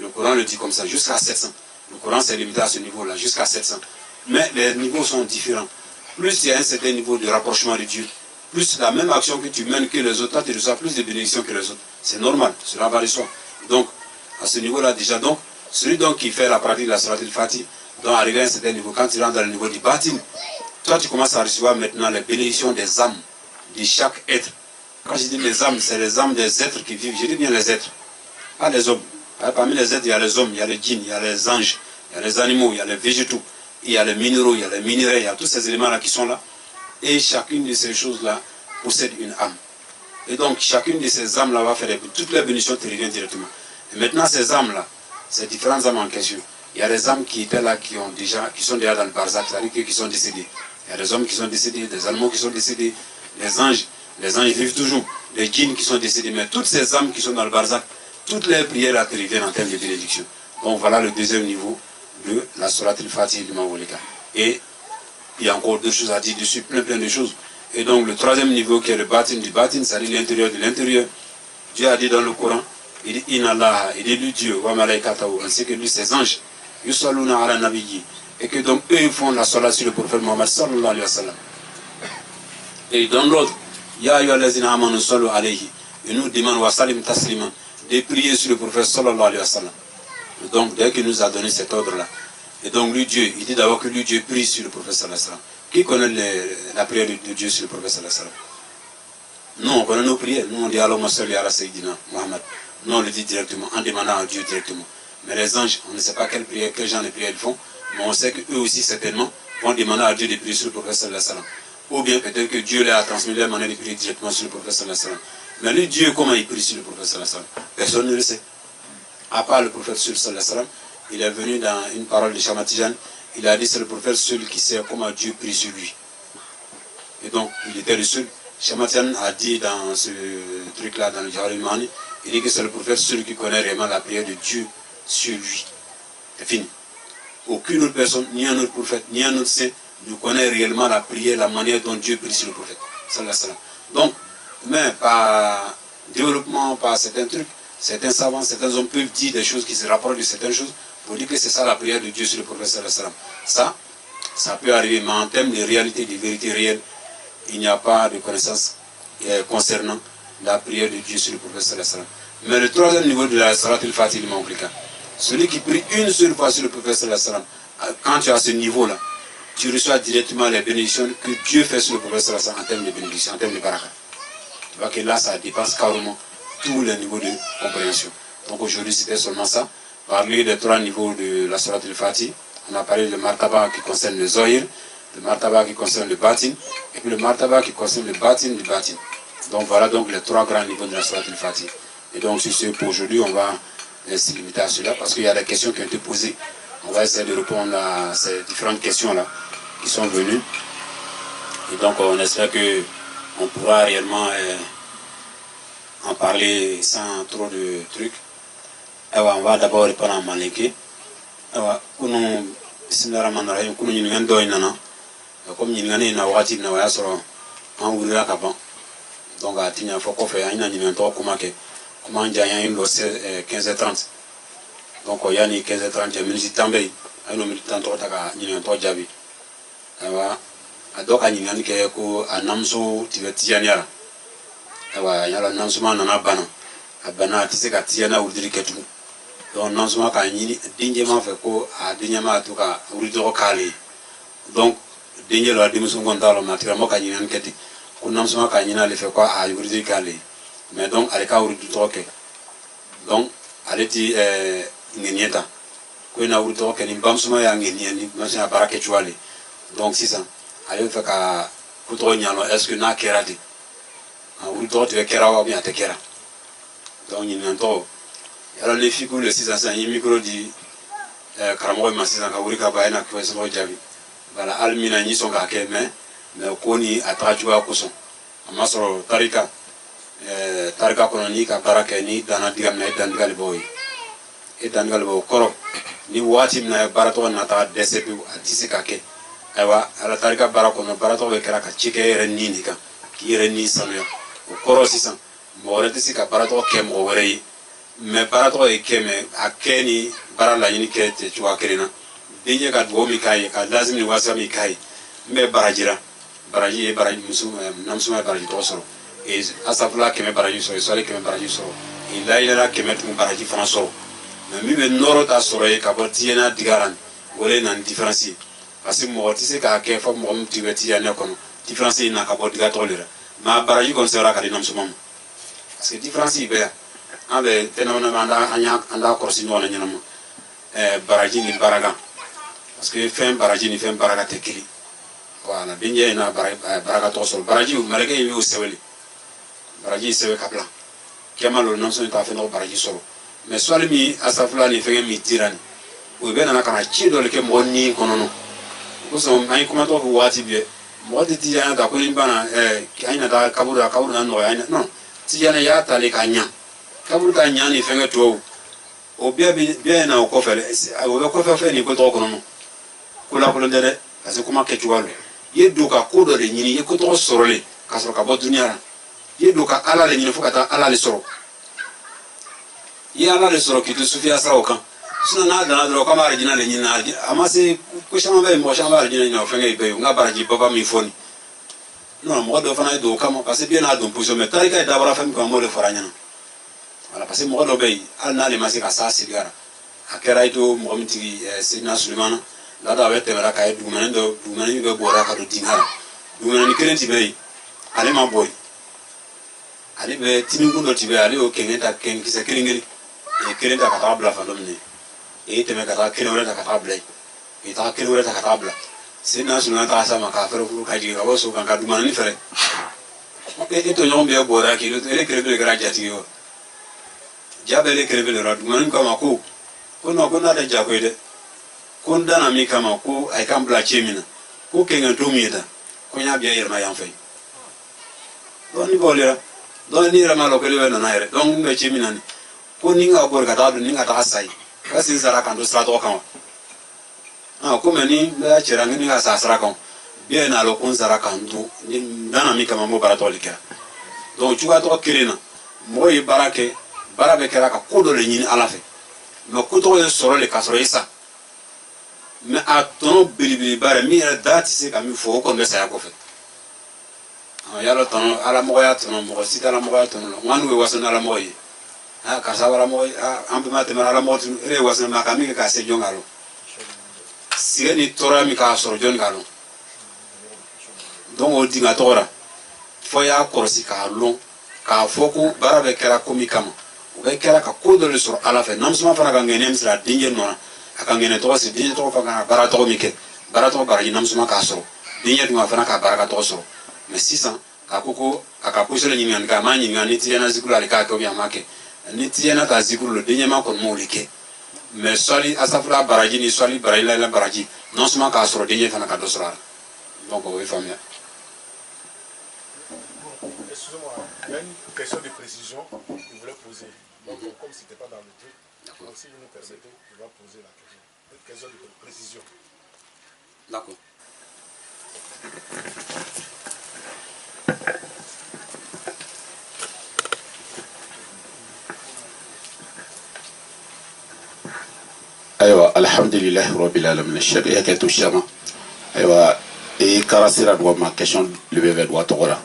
Speaker 1: Le Coran le dit comme ça, jusqu'à 700. Le Coran s'est limité à ce niveau-là, jusqu'à 700. Mais les niveaux sont différents. Plus il y a un certain niveau de rapprochement de Dieu, plus la même action que tu mènes que les autres, toi tu reçois plus de bénédictions que les autres. C'est normal, cela va de soi. Donc, à ce niveau-là déjà, donc, celui donc qui fait la pratique de la Salat al-Fatih, donc arrivé à un certain niveau, quand tu rentres dans le niveau du bâtiment, toi tu commences à recevoir maintenant les bénédictions des âmes de chaque être. Quand je dis les âmes, c'est les âmes des êtres qui vivent. Je dis bien les êtres, pas les hommes. Parmi les êtres, il y a les hommes, il y a les djinns, il y a les anges, il y a les animaux, il y a les végétaux, il y a les minéraux, il y a les minéraux, il y a tous ces éléments-là qui sont là. Et chacune de ces choses-là possède une âme. Et donc, chacune de ces âmes-là va faire toutes les bénédictions te reviennent directement. Et maintenant, ces âmes-là, ces différentes âmes en question, il y a des âmes qui étaient là, qui sont déjà dans le barzakh, c'est-à-dire qui sont décédés. Il y a des hommes qui sont décédés, des animaux qui sont décédés, les anges vivent toujours, les djinns qui sont décédés, mais toutes ces âmes qui sont dans le barzakh, toutes les prières là te reviennent en termes de bénédiction. Donc voilà le deuxième niveau de la Surat al-Fatih du Maolika. Et il y a encore d'autres choses à dire dessus, plein de choses. Et donc le troisième niveau qui est le batin du batin, c'est-à-dire l'intérieur de l'intérieur. Dieu a dit dans le Coran, il dit Inna Allah, il dit lui Dieu, wa malaikatahu, ainsi que lui ses anges, yusalluna ala nabiyyi, et que donc eux ils font la salat sur le prophète Muhammad sallallahu alayhi wa sallam. Et dans l'autre, Ya ayyuhallazina amanu sallu alayhi, il nous demande wa salim taslima, de prier sur le prophète sallallahu alayhi wa sallam. Donc dès qu'il nous a donné cet ordre-là, et donc lui Dieu, il dit d'abord que lui Dieu prie sur le prophète sallallahu alayhi wa sallam. Qui connaît la prière de Dieu sur le prophète sallallahu alayhi wa sallam? Nous on connaît nos prières, nous on dit Allahumma salli ala Sayyidina Muhammad. Nous on le dit directement, en demandant à Dieu directement. Mais les anges, on ne sait pas quelle prière, quel genre de prière ils font, mais on sait qu'eux aussi certainement vont demander à Dieu de prier sur le prophète sallallahu alayhi wa sallam. Ou bien peut-être que Dieu leur a transmis leur manière de prier directement sur le prophète sallallahu alayhi wa sallam. Mais lui Dieu, comment il prie sur le prophète sallallahu alayhi wa sallam? Personne ne le sait. À part le prophète sallallahu alayhi wa sallam, il est venu dans une parole de Cheikh Ahmad Tijani, il a dit c'est le prophète seul qui sait comment Dieu prie sur lui. Et donc il était le seul. Cheikh Ahmad Tijani a dit dans ce truc-là, dans le Jawahir al-Ma'ani, il dit que c'est le prophète seul qui connaît réellement la prière de Dieu sur lui. C'est fini. Aucune autre personne, ni un autre prophète, ni un autre saint, ne connaît réellement la prière, la manière dont Dieu prie sur le prophète. Donc, mais par développement, par certains trucs, certains savants, certains hommes peuvent dire des choses qui se rapprochent de certaines choses pour dire que c'est ça la prière de Dieu sur le prophète. Ça peut arriver, mais en termes de réalité, de vérité réelle, il n'y a pas de connaissance concernant la prière de Dieu sur le prophète sallallahu alayhi wa sallam. Mais le troisième niveau de la salat al-Fatih, il manque plus. Celui qui prie une seule fois sur le prophète sallallahu alayhi wa sallam, quand tu as ce niveau-là, tu reçois directement les bénédictions que Dieu fait sur le prophète sallallahu alayhi wa sallam en termes de bénédictions, en termes de baraka. Tu vois que là, ça dépasse carrément tous les niveaux de compréhension. Donc aujourd'hui, c'était seulement ça. Parmi les trois niveaux de la salat al-Fatih, on a parlé de martaba qui concerne le zohir, le martaba qui concerne le batin, et puis le martaba qui concerne le batin du batin. Donc voilà donc les trois grands niveaux de la salat al-Fatih. Et donc sur ce, pour aujourd'hui, on va se limiter à cela, parce qu'il y a des questions qui ont été posées. On va essayer de répondre à ces différentes questions-là qui sont venues. Et donc on espère qu'on pourra réellement en parler sans trop de trucs. Alors, on va d'abord répondre à Maliki. Alors, nous, bismillah rahman rahim, nous n'y avons pas nana. Comme nous n'y avons pas de na sur un ouvrier capant. Donc, à Tigna, il faut qu'on fasse un animateur comment dire, il y a 15h30. Donc, il y a 15h30, il y a tambay. Il y a minutes tant il y a un jabi. Alors, donc, il y a un namso tibetiania. Alors, il y a un namso nana bana. Abana, tu sais qu'à Tiana ou diriketu. Donc non seulement quand il dingue m'a fait quoi à dingue m'a tout cas ouvrir calé donc dingue la démission comptable matériel moi quand il y a un quête non seulement quand il a le fait quoi à ouvrir calé mais donc avec un ouvrir tout ok donc allez ti ngenieta quoi na ouvrir tout ok ni bam suma ya ngeni ni machin à barake chuale donc c'est ça allez fait qu'à coutro nyalo est-ce que na kerati à ouvrir tout tu veux kerawa bien te kera donc il n'entend. Alors les filles le 6 ans, il micro dit Karamo et Massis en Kaurika Bayana qui fait son javi. Voilà, Almina ni son kake, mais Koni a traduit à Kousson. Amasro Tarika, Tarika Kononika, Barakani, Danadigam, et Dangalboy. Et Dangalbo Koro, ni Watim na Barato Nata DCP à Tissikake. Ewa, à la Tarika Barakono, Barato Keraka, Chike Reninika, qui reni Samuel. Au Koro 600, Moretisika Barato Kem Overei. Mais barato e keme akeni bara la yini kete chwa kerena dinye ka do mi kai ka lazim ni wasa mi kai me barajira baraji e baraji musu namsuma baraji tosoro e asafla keme baraji so sole keme baraji so e laila keme tu baraji franso mais mi be noro ta soro e ka botiena digaran wole nan différencier parce que mo tise ka ke fo mo mti weti ya ne kono différencier na ka bodiga tolera ma baraji kon sera ka namsuma parce que différencier be avec phénomène anda korsi non nyama baraji ni baraga parce que fin baraji ni fin baraga tekili voilà binye na baraga to sol baraji malake yi o seweli baraji sewe kapla kemalo non so ta fe no baraji solo mais swali mi asafula ni fe mi tirani o be na kana chido le ke monni kono no ko so mai kuma to wati be mo de ti ya da ko ni bana aina da kaburu na no aina no ti ya ya ta le kanya kaburu ka nyani fenge to o bia na o kofele o kofele fe ni ko to kono kula kula dere parce que comment que tu vois ye do ka ko do le nyini ye ko to sorole ka soro ka bo dunia ye do ka ala le nyini fukata ala le soro ye ala le soro ki to sufia sa o kan suna na da na do ka mara jina le nyini na amase ko shama be mo shama jina ni o fenge be nga baraji baba mi foni non mo do fana do ka mo parce que bien na do puso me tarika e dabara fami ko mo le faranya voilà parce que mo do be al na le masi ka sa sigara akera ito mo miti sina sulimana la da wete mera ka du manendo be bora ka do dinara du manani kerenti be ale ma boy ale be timingundo tibe ale o kengeta ken kisa kelingeli e kerenta ka tabla fa domne e teme ka ta kelore ta ka tabla e ta kelore ta ka tabla sina sulimana ta sama ka fere furu ka ji ka bo so kan ka du manani fere e to nyom be bora ki ele kerebe gara jati yo jabele kerebe le radu man kama ko no ko na da jako ide ko ndana mi kama ko ay kam bla chemina ko kenga to mi da ko nya biya yerma yan fay don ni bolira don ni rama lo kele na naire don me chemina ni ko ni nga bor ka ta ni nga ta sai ka sin sara kan do strato kan ko me ni la chera ni nga sa sara kan biya na lo kun sara kan do ni ndana mi kama mo barato likera donc tu vas to kirina mo yi barake barabe kera ka kodo le nyini ala fe me koto e soro le kasoro isa me a tono bilibili bare mi era dati se ka mi fo ko be sa ya ko fe yalo tono ala mo ya tono mo sita ala mo ya tono nganu we waso na ala mo yi ka sa ala mo ambe mate mara ala mo tu re waso na ka mi ka se jongalo si ni tora mi ka soro jongalo donc o dinga tora fo ya korosi ka lon ka foku barabe kera komi kama o be kera ka ko do le soro ala fe namsuma fana ka ngene misra dinje nona aka ngene to si dinje to fa ka bara to mi ke bara to bara namsuma ka soro dinje duma fana ka bara ka to soro mais 600 akoko akakusho le nyingani kama nyingani tiena zikuru alika ko ya make ni tiena ta zikuru le dinje ma ko mo like mais soli asafra baraji ni soli barila la baraji non seulement ka soro dinje fana ka do soro donc oui famille.
Speaker 2: Excusez-moi, il y a une question de précision que je voulais poser. Donc, comme ce n'était pas dans le truc, donc si vous nous permettez, je vais poser la question. Une question de précision.
Speaker 1: D'accord.
Speaker 3: أيوة الحمد لله رب العالمين الشريعة كتوشما أيوة إيه كراسيرا دوا ما كشون لبيبي دوا تقولا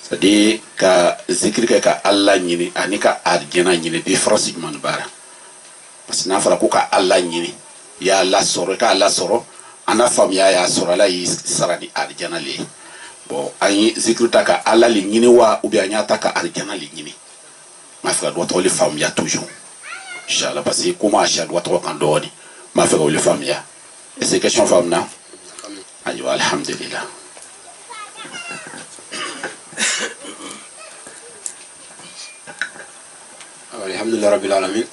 Speaker 3: c'est-à-dire ka zikri ka Allah nyini ani ka arjana nyini difference man bara parce que na fara ko ka Allah nyini ya Allah soro ka Allah soro ana fam ya soro la yi saradi arjana le bon ani zikri ta ka Allah li nyini wa ou bien nya ta ka arjana li nyini ma fa doit to le fam ya toujours inchallah parce que comment achat doit to kan doni ma fa le fam ya et c'est question fam na ayo alhamdulillah.
Speaker 1: Alhamdulillah Rabbil Alamin.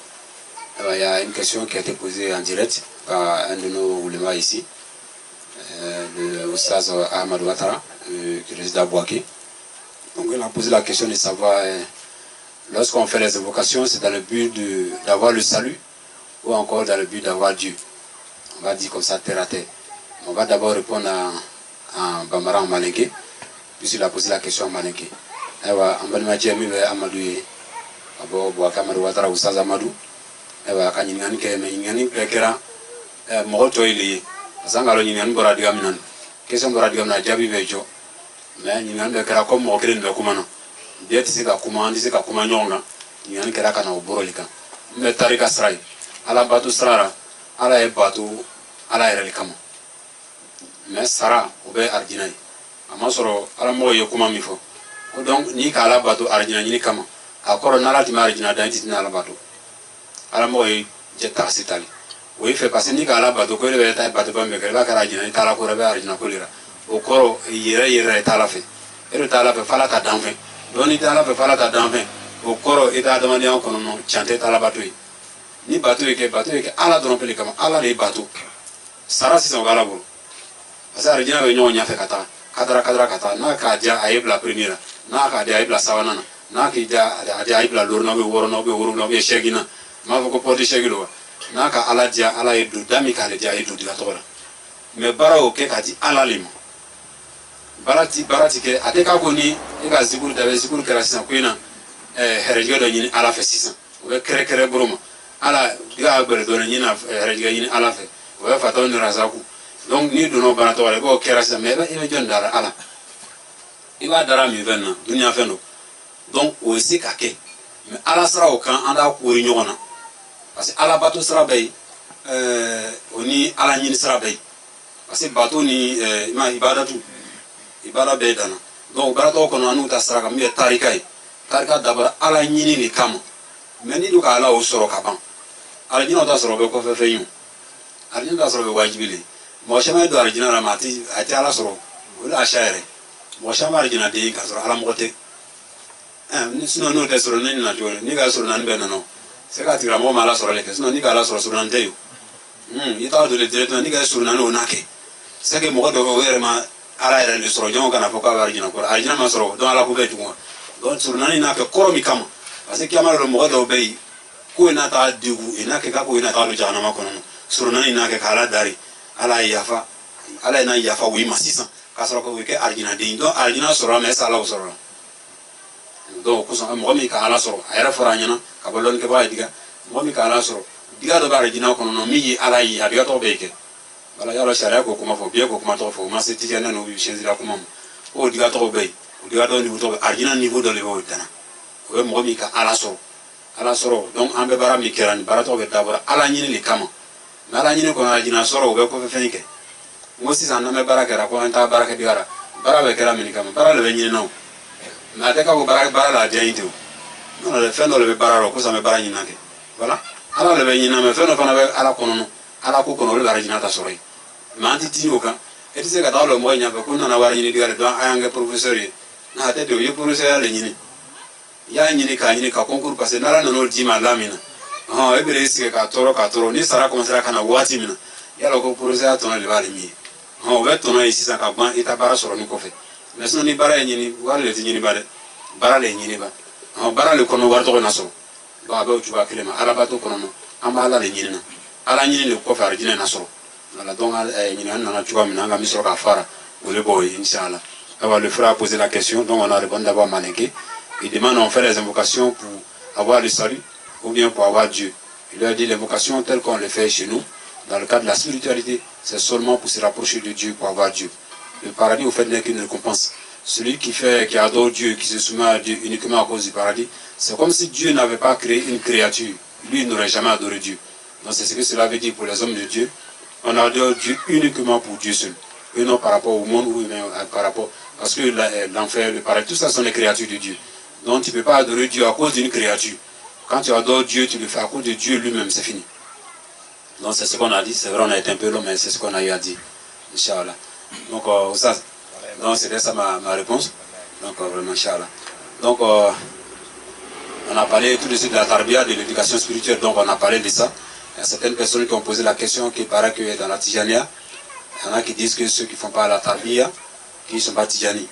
Speaker 1: Il y a une question qui a été posée en direct par un de nos oulémas ici, le Oustaz Ahmad Ouattara, qui réside à Bouaké. Donc il a posé la question de savoir, lorsqu'on fait les invocations, c'est dans le but d'avoir le salut ou encore dans le but d'avoir Dieu. On va dire comme ça, terre à terre. On va d'abord répondre en Bambara en Malinké, puisqu'il a posé la question en Malinké. En Banimatia, Amadou abo Bouaké Amadou Ouattara Oustaz Amadou ka ñingani ke me ñingani kera mo to ili sangalo ñingani bora diga minan question bora diga na jabi bejo mais ñingani be kera ko mo kelen be kuma no det sika kuma andi sika kuma ñonga ñingani kera kana oboro lika me tarika sray ala batu srara ala e batu ala e relikama mais sara obe arjinai ama soro ala mo ye kuma mi fo donc ni ka ala batu arjina ni kama akoro nala ti marjina dan ti nala batu ala mo yi jetta sitali o yi fe parce ni ka ala batu ko le ta batu ba me ke ba kara jina ta la ko rebe arjina ko lira o koro yere ta la fe ero ta la fe fala ta dan fe doni ta la fe fala ta dan fe o koro ita da mani an kono no chante ta la batu yi ni batu yi ke ala don pele kama ala le batu sara si son gala buru parce arjina be nyonya fe kata kadra na ka ja ayebla premiera na ka dia ayebla sawanana na ki ja ayebla lorno be woro no be shegina ma ko porti shegilo na ka ala dia ala edu dami ka le dia edu diga tora me bara o ke ka di ala limo barati ke ade ka goni e ka zikuru da be zikuru kera sisan ko ina herejga do nyini ala fe sisan o be kere broma ala diga bere do nyini herejga nyini ala fe o be fato ni razaku donc ni dono bana to wala ko kera sisan me be e jon dara ala iba dara mi venna dunya fendo donc o si ka ke mais ala sara o kan anda ko ri nyona parce que ala bato sara bay oni ala nyini sara bay parce que bato ni ma ibada be dana donc barato ko no anu ta sara kam be tarika dabara ala nyini ni kam mais ni do ka ala o soro ka ban ala nyino ta soro be ko fe yu ala nyino ta soro be wajibile mo shama do ala nyina ramati ati ala soro wala shaire mo shama ala nyina de ka soro ala mo te ni sino no te soro ni na jole ni ga soro nan be no se ka tira mo mala soro le ke sino ni ga ala soro nan te yu ita do le directement ni ga soro nan o nake se ke mo do were ma ala era le soro jonga na foka arjina ko arjina ma soro don ala ko be tuwa don soro nan na ke koro mi kama parce que amara mo do be ko ina ta digu ina ke ka ko ina ta lo jana ma ko no soro nan na ke kala dari ala yafa ala na yafa wi masisa ka soro ko ke arjina de don arjina soro ma sala o soro do ko so mo mi ka ala soro ayra foranya na ka bolon ke ba diga mo mi ka ala soro diga do ba arjina ko no mi yi ala yi adiga to be ke wala yalo sharia ko kuma fo biye ko kuma to fo ma se tijana no bi shenzi la kuma o diga to be o diga dɔ niveau tɔ arjina niveau dɔ le bɛ o dana o bɛ mɔgɔ min ka ala sɔrɔ donc an bɛ baara min kɛra nin baara tɔgɔ bɛ dabɔra ala ɲini le kama mais ala ɲini kɔnɔ arjina sɔrɔ o bɛ kɔfɛ fɛn kɛ n ko sisan n'an bɛ baara kɛra ko an t'a baara kɛ digara baara bɛ kɛra min kama baara le bɛ ɲini na o mais a tɛ k'a fɔ baara la a diya n tɛ o non dɛ fɛn dɔ le bɛ baara la ko sisan an bɛ baara ɲini na kɛ voilà ala le bɛ ɲini na mais fɛn dɔ fana bɛ ala kɔnɔ ala ko kɔnɔ olu bɛ arjina ta sɔrɔ yen mais an tɛ tini o kan e tɛ se ka taa lɔ mɔgɔ ɲɛfɛ ko n nana wari ɲini digara donc an y'an kɛ professeur ye n'a tɛ ten o ye professeur le ɲini i y'a ɲini k'a ɲini ka concours passer n'ala nan'o d'i ma la min na e bɛ n'i sigi k'a tɔɔrɔ ni sara commencera ka na waati min na yala ko professeur tɔnɔ de b'ale min ye o bɛ tɔnɔ ye sisan ka ban i ta baara sɔrɔ ni kɔfɛ mais sinon ni baara ye ɲini wari le tɛ ɲini ba dɛ baara le ɲini ba baara le kɔnɔ wari tɔgɔ na sɔrɔ donc a bɛ o cogoya kelen ma ala bato kɔnɔ an bɛ ala le ɲini na ala ɲini le kɔfɛ arijinɛ na sɔrɔ voilà donc ɲininkali nana cogoya min na an ka min sɔrɔ k'a fara o le b'o ye inchallah. Alors le frère a posé la question donc on a répondu d'abord Manéké. Il demande on fait les invocations pour avoir le salut ou bien pour avoir Dieu. Il leur dit l'invocation telle qu'on le fait chez nous dans le cadre de la spiritualité c'est seulement pour se rapprocher de Dieu pour avoir Dieu. Le paradis au fait n'est qu'une récompense. Celui qui adore Dieu, qui se soumet à Dieu uniquement à cause du paradis, c'est comme si Dieu n'avait pas créé une créature. Lui, il n'aurait jamais adoré Dieu. Donc c'est ce que cela veut dire pour les hommes de Dieu. On adore Dieu uniquement pour Dieu seul. Et non par rapport au monde ou même par rapport... Parce que l'enfer, le paradis, tout ça sont les créatures de Dieu. Donc tu ne peux pas adorer Dieu à cause d'une créature. Quand tu adores Dieu, tu le fais à cause de Dieu lui-même, c'est fini. Donc c'est ce qu'on a dit. C'est vrai, on a été un peu long, mais c'est ce qu'on a eu à dire. Inch'Allah. Donc ça... Donc c'était ça ma réponse. Donc vraiment, Inch'Allah. Donc on a parlé tout de suite de la tarbia, de l'éducation spirituelle, donc on a parlé de ça. Il y a certaines personnes qui ont posé la question qui paraît que dans la Tijania, il y en a qui disent que ceux qui ne font pas la tarbia, qui ne sont pas Tijani.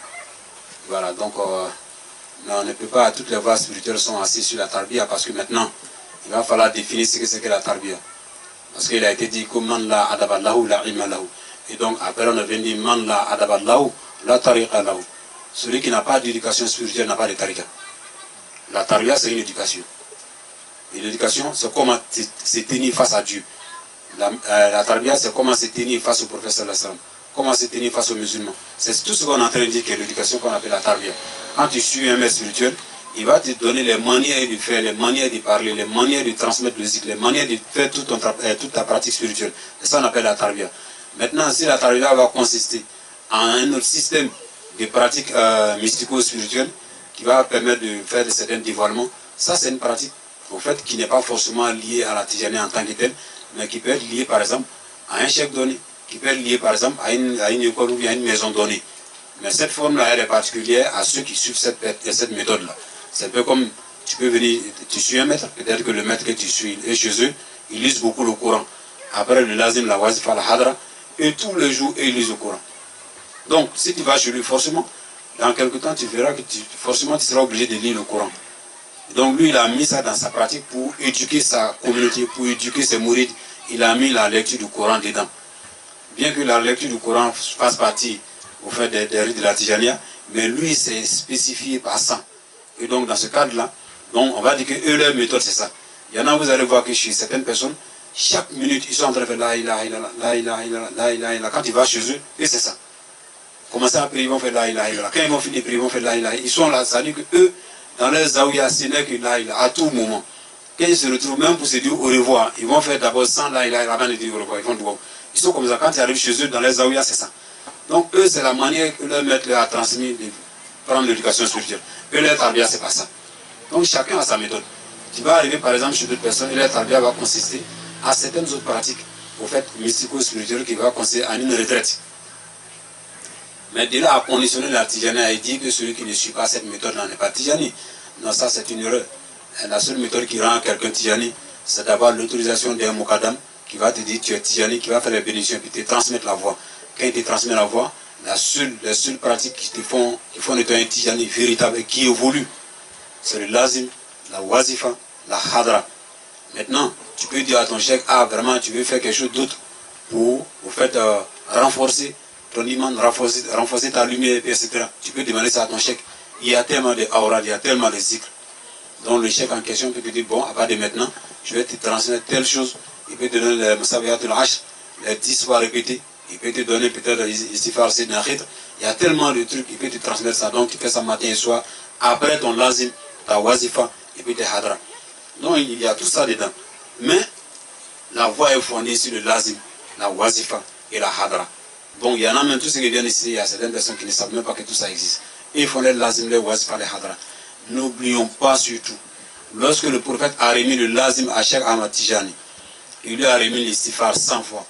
Speaker 1: Voilà, donc on ne peut pas, toutes les voies spirituelles sont assises sur la tarbia parce que maintenant, il va falloir définir ce que c'est que la tarbia. Parce qu'il a été dit que man la adaballahu la imalahu. Et donc après on vient dire man la adaballahu la tariqa lahu. Celui qui n'a pas d'éducation spirituelle n'a pas de tariqa. La tarbia c'est une éducation. Et l'éducation c'est comment se tenir face à Dieu. La tarbia c'est comment se tenir face au prophète sallallahu alayhi wa sallam. Comment se tenir face aux musulmans. C'est tout ce qu'on est en train de dire que l'éducation qu'on appelle la tarbia. Quand tu suis un maître spirituel, il va te donner les manières de faire, les manières de parler, les manières de transmettre le zikr, les manières de faire toute ta pratique spirituelle. C'est ça qu'on appelle la tarbia. Maintenant, si la tarbia va consister en un autre système de pratiques mystico-spirituelles qui va permettre de faire de certains dévoilements, ça c'est une pratique au fait qui n'est pas forcément liée à la Tijani en tant que telle, mais qui peut être liée par exemple à un chèque donné, qui peut être liée par exemple à une école ou à une maison donnée. Mais cette forme-là, elle est particulière à ceux qui suivent cette méthode-là. C'est un peu comme tu peux venir, tu suis un maître, peut-être que le maître que tu suis est chez eux, ils lisent beaucoup le Coran. Après le lazim, la wazifa, la hadra, et tous les jours, ils lisent le Coran. Donc, si tu vas chez lui, forcément, dans quelque temps, tu verras que forcément, tu seras obligé de lire le Coran. Donc, lui, il a mis ça dans sa pratique pour éduquer sa communauté, pour éduquer ses mourides. Il a mis la lecture du Coran dedans. Bien que la lecture du Coran fasse partie au fait des rites de la Tijania, mais lui, c'est spécifié par ça. Et donc, dans ce cadre-là, donc, on va dire que eux, leur méthode, c'est ça. Il y en a, vous allez voir que chez certaines personnes, chaque minute, ils sont en train de faire la ilaha illallah, la ilaha illallah, la ilaha illallah. Quand tu vas chez eux, et c'est ça. Commencer à prier, ils vont faire la ilaha illallah. Quand ils vont finir de prier, ils vont faire la ilaha illallah. Ils sont là, ça veut dire que eux, dans leur zaouya, ce n'est que la ilaha, à tout moment. Quand ils se retrouvent, même pour se dire au revoir, ils vont faire d'abord sans la ilaha illallah, avant de dire au revoir. Ils sont comme ça. Quand ils arrivent chez eux, dans leur zaouya, c'est ça. Donc, eux, c'est la manière que leur maître leur a transmis de prendre l'éducation spirituelle. Eux, leur tarbia, c'est pas ça. Donc, chacun a sa méthode. Tu vas arriver, par exemple, chez d'autres personnes, et leur tarbia va consister à certaines autres pratiques, au fait, mystico-spirituelles, qui va consister en une retraite. Mais de là à conditionner la Tijani et dire que celui qui ne suit pas cette méthode-là n'est pas Tijani. Non, ça, c'est une erreur. Et la seule méthode qui rend quelqu'un Tijani, c'est d'avoir l'autorisation d'un Mokadam qui va te dire tu es Tijani, qui va faire les bénédictions et puis te transmettre la voix. Quand il te transmet la voix, les seules pratiques qui font de toi un Tijani véritable et qui évolue, c'est le lazim, la wazifa, la hadra. Maintenant, tu peux dire à ton cheikh, ah vraiment tu veux faire quelque chose d'autre pour au fait, renforcer ton iman, renforcer ta lumière, etc. Tu peux demander ça à ton cheikh. Il y a tellement de aura, il y a tellement de zikr. Donc le cheikh en question peut te dire, bon, à part de maintenant, je vais te transmettre telle chose. Il peut te donner le Musabihatul Ashr, les 10 fois répétés. il peut te donner peut-être istighfar Sayyidina Khidr. Il y a tellement de trucs, il peut te transmettre ça. Donc tu fais ça matin et soir. Après ton lazim, ta wazifa, et puis tes hadra. Donc il y a tout ça dedans. Mais la voie est fondée sur le lazim, la wazifa et la hadra. Donc il y en a même tous ceux qui viennent ici, il y a certaines personnes qui ne savent même pas que tout ça existe. Et ils font les lazim, les wazifa, les hadra. N'oublions pas surtout, lorsque le prophète a remis le lazim à Cheikh Ahmad Tijani, il lui a remis l'istighfar 100 fois.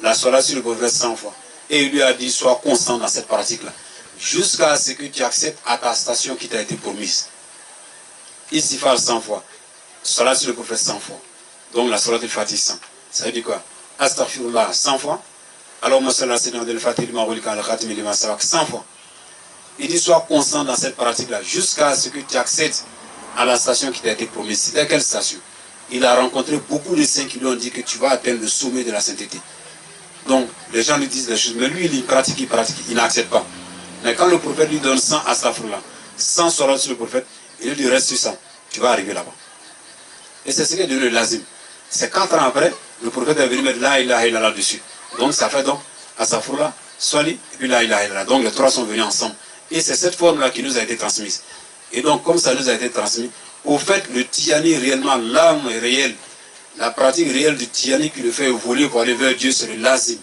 Speaker 1: La salat sur le prophète 100 fois. Et il lui a dit, sois constant dans cette pratique-là. Jusqu'à ce que tu acceptes attestation qui t'a été promise. Istighfar 100 fois. Salat sur le prophète 100 fois. Donc la salat al-Fatih 100. Ça veut dire quoi? Astaghfirullah 100 fois. Alors, moi, c'est la salat al-Fatih 100 fois. Il dit, sois constant dans cette pratique-là. Jusqu'à ce que tu accèdes à la station qui t'a été promise. C'était quelle station? Il a rencontré beaucoup de saints qui lui ont dit que tu vas atteindre le sommet de la sainteté. Donc, les gens lui disent des choses, mais lui, il pratique, il n'accepte pas. Mais quand le prophète lui donne 100 astaghfirullah, 100 salat sur le prophète, il lui dit, reste sur ça, tu vas arriver là-bas. Et c'est ce qui est devenu le lazim. C'est 4 ans après, le prophète est venu mettre la ilaha illallah dessus. Donc, ça fait donc astaghfirullah, swali, et puis la ilaha illallah. Donc, les trois sont venus ensemble. Et c'est cette forme-là qui nous a été transmise. Et donc, comme ça nous a été transmis, au fait, le Tijani réellement, l'âme réelle, la pratique réelle du Tijani qui le fait évoluer pour aller vers Dieu, c'est le lazim.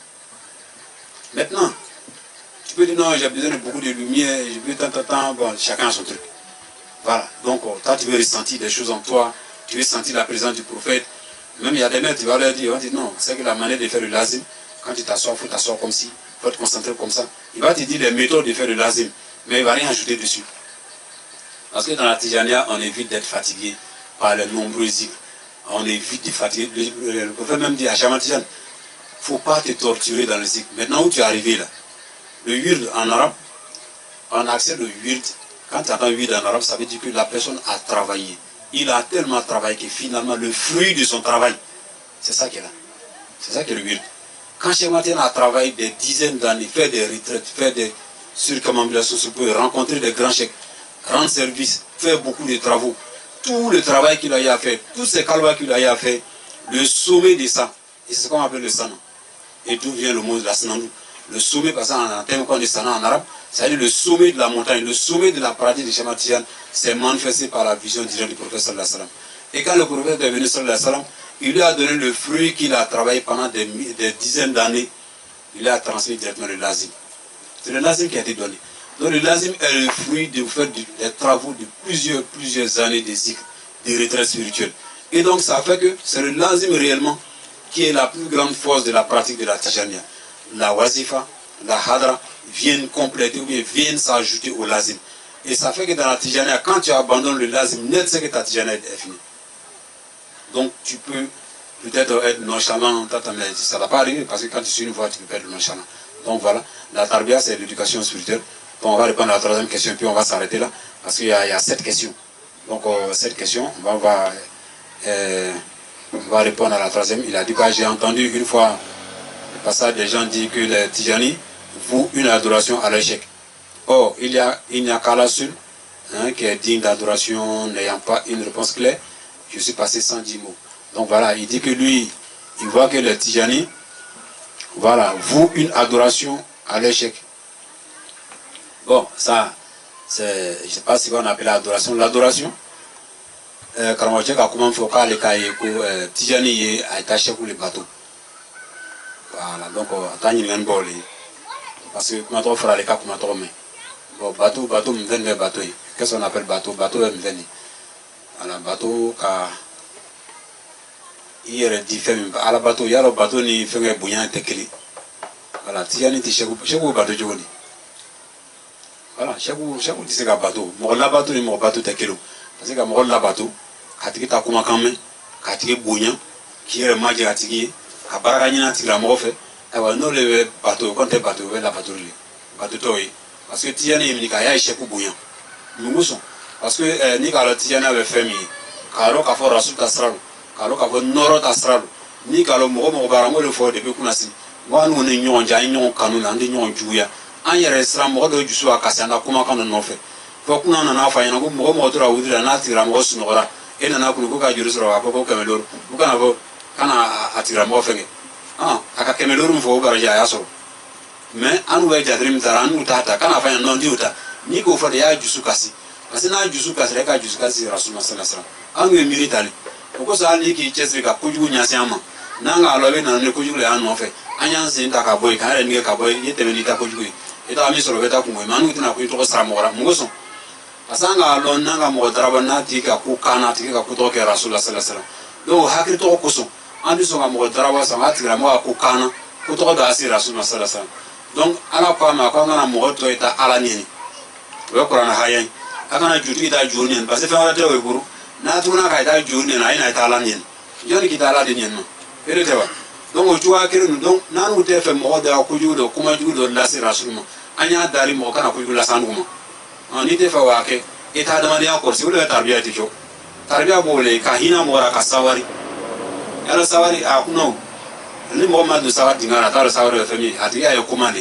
Speaker 1: Maintenant, tu peux dire non, j'ai besoin de beaucoup de lumière, j'ai besoin de temps, bon, chacun a son truc. Voilà. Donc, toi, tu veux ressentir des choses en toi, tu veux sentir la présence du prophète. Même il y a des maîtres, tu vas leur dire, on dit non, c'est que la manière de faire le lazim, quand tu t'assois, il faut t'asseoir comme ci, il faut te concentrer comme ça. Il va te dire les méthodes de faire le lazim, mais il ne va rien ajouter dessus. Parce que dans la Tijania, on évite d'être fatigué par les nombreux zikr. On évite de fatiguer. Le prophète même dit à Shaman Tijan, il ne faut pas te torturer dans le zikr. Maintenant où tu es arrivé là, le wird en arabe, on accepte le wird. Quand tu entends wird en arabe, ça veut dire que la personne a travaillé. Il a tellement travaillé que finalement le fruit de son travail, c'est ça qu'il a. C'est ça qui est le wird. Quand Shaman Tijan a travaillé des dizaines d'années, fait des retraites, fait des circumambulations, rencontrer des grands chèques, rendre service, faire beaucoup de travaux, tout le travail qu'il a eu à faire, tous ces calvaires qu'il a eu à faire, le sommet de ça, et c'est ce qu'on appelle le sana. Et d'où vient le mot de la sanandou? Le sommet, parce qu'en termes qu'on dit sana en arabe, c'est-à-dire le sommet de la montagne, le sommet de la pratique de Shaman Tijan, c'est manifesté par la vision directe du prophète sallallahu alayhi wa sallam. Et quand le prophète est venu sallallahu alayhi wa sallam, il lui a donné le fruit qu'il a travaillé pendant des dizaines d'années, il lui a transmis directement le lazim. C'est le lazim qui a été donné. Donc le lazim est le fruit de faire des travaux de plusieurs années de cycle, de retraite spirituelle. Et donc ça fait que c'est le lazim réellement qui est la plus grande force de la pratique de la Tijania. La wazifa, la hadra viennent compléter ou bien viennent s'ajouter au lazim. Et ça fait que dans la Tijania, quand tu abandonnes le lazim, net c'est que ta Tijania est finie. Donc tu peux peut-être être nonchalant, mais ça ne va pas arriver parce que quand tu suis une voie, tu peux être nonchalant. Donc voilà, la tarbiya c'est l'éducation spirituelle. Bon, on va répondre à la troisième question, puis on va s'arrêter là, parce qu'il y a 7 questions. Donc, cette question, on va répondre à la troisième. Il a dit, j'ai entendu une fois le passage des gens dire que les Tijani vouent une adoration à l'échec. Or, il n'y a qu'Allah seul qui est digne d'adoration, n'ayant pas une réponse claire. Je suis passé sans 10 mots. Donc voilà, il dit que lui, il voit que les Tijani, voilà, vouent une adoration à l'échec. Bon, ça, c'est, je ne sais pas si on appelle l'adoration. L'adoration, quand on dit comment faut faire les cahiers, Tijani a été acheté pour les bateaux. Voilà, donc, attends, il y a un bol. Parce que comment on fera les cas, comment on met. Bon, bateau, me vient les bateaux. Qu'est-ce qu'on appelle bateau? Bateau, me vient. Voilà, bateau, il est différent. À la bateau, il y a le bateau, il fait un bouillant et téquili. Voilà, Tijani, chez vous, bateau, je vous dis. Voilà, chaque dit c'est un bateau. Mon bateau ni mon bateau t'es kilo. Parce que mon bateau, quand tu as comment quand même, quand tu es bouillant, qui est le mal de la tigre, à Baragana, tu l'as fait. Et voilà, nous le bateau, quand tu es bateau, la bateau, bateau toi. Parce que Tiana est venu à chaque bouillant. Nous sommes. Parce que Nicolas Tiana avait fait mi. Caro Cafo Rasul Castral, Caro Cafo Noro Castral, Nicolas Momo Baramo le fort de Bekunasi. Moi, nous n'ayons pas un canon, un dignon Julia. En yɛrɛ mɔgɔ dɔw dusu a kasi an ka kumakan ninnu nɔfɛ fɔ kuna nana fɔ a ɲɛna ko mɔgɔ tora wuli la n'a tigila mɔgɔ sunɔgɔra e nana kun ko ka juru sɔrɔ a fɔ ko 100 000 u kana fɔ kana a tigila mɔgɔ fɛngɛ aka kemelor mfo baraja ya so me anu we jadrim taran utata kana fanya non di uta ni ko fa ya jusu kasi asina jusu kasi reka jusu kasi rasulullah sallallahu alaihi wasallam anu e militali ko sa ali ki chesri ka kuju nyasi ama nanga lobe na ne kuju le anu fe anyan sin ta ka boy ka re ni ka boy yete me ta kuju ita mi soro beta ku mo manu tina ku to sara mo ra mo so asanga lon nanga mo daraba na ti ka ku kana ti ka ku to ke rasulullah sallallahu alaihi wasallam do hakri to ko so andi so mo daraba sa ngati ra mo ku kana ku to da si rasulullah sallallahu alaihi wasallam donc ala ko ma ko ngana mo to ita ala ni we qur'an hayen akana juti ita jurni parce que fa wala te we buru na tuna ka ita jurni na ina ita ala ni joni ki ta ala de ni no ere te wa donc o juwa kere no donc nanu te fe mo da ku judo kuma judo la si rasulullah anya dari mo kana ku judo la sanu mo ni te fa wa ke ita da mari akor si wala tarbiya ti jo tarbiya bole ka hina mo ra ka sawari yalo sawari a kuno ni mo ma do sawari dingara tar sawari fe mi atiya yo kuma ni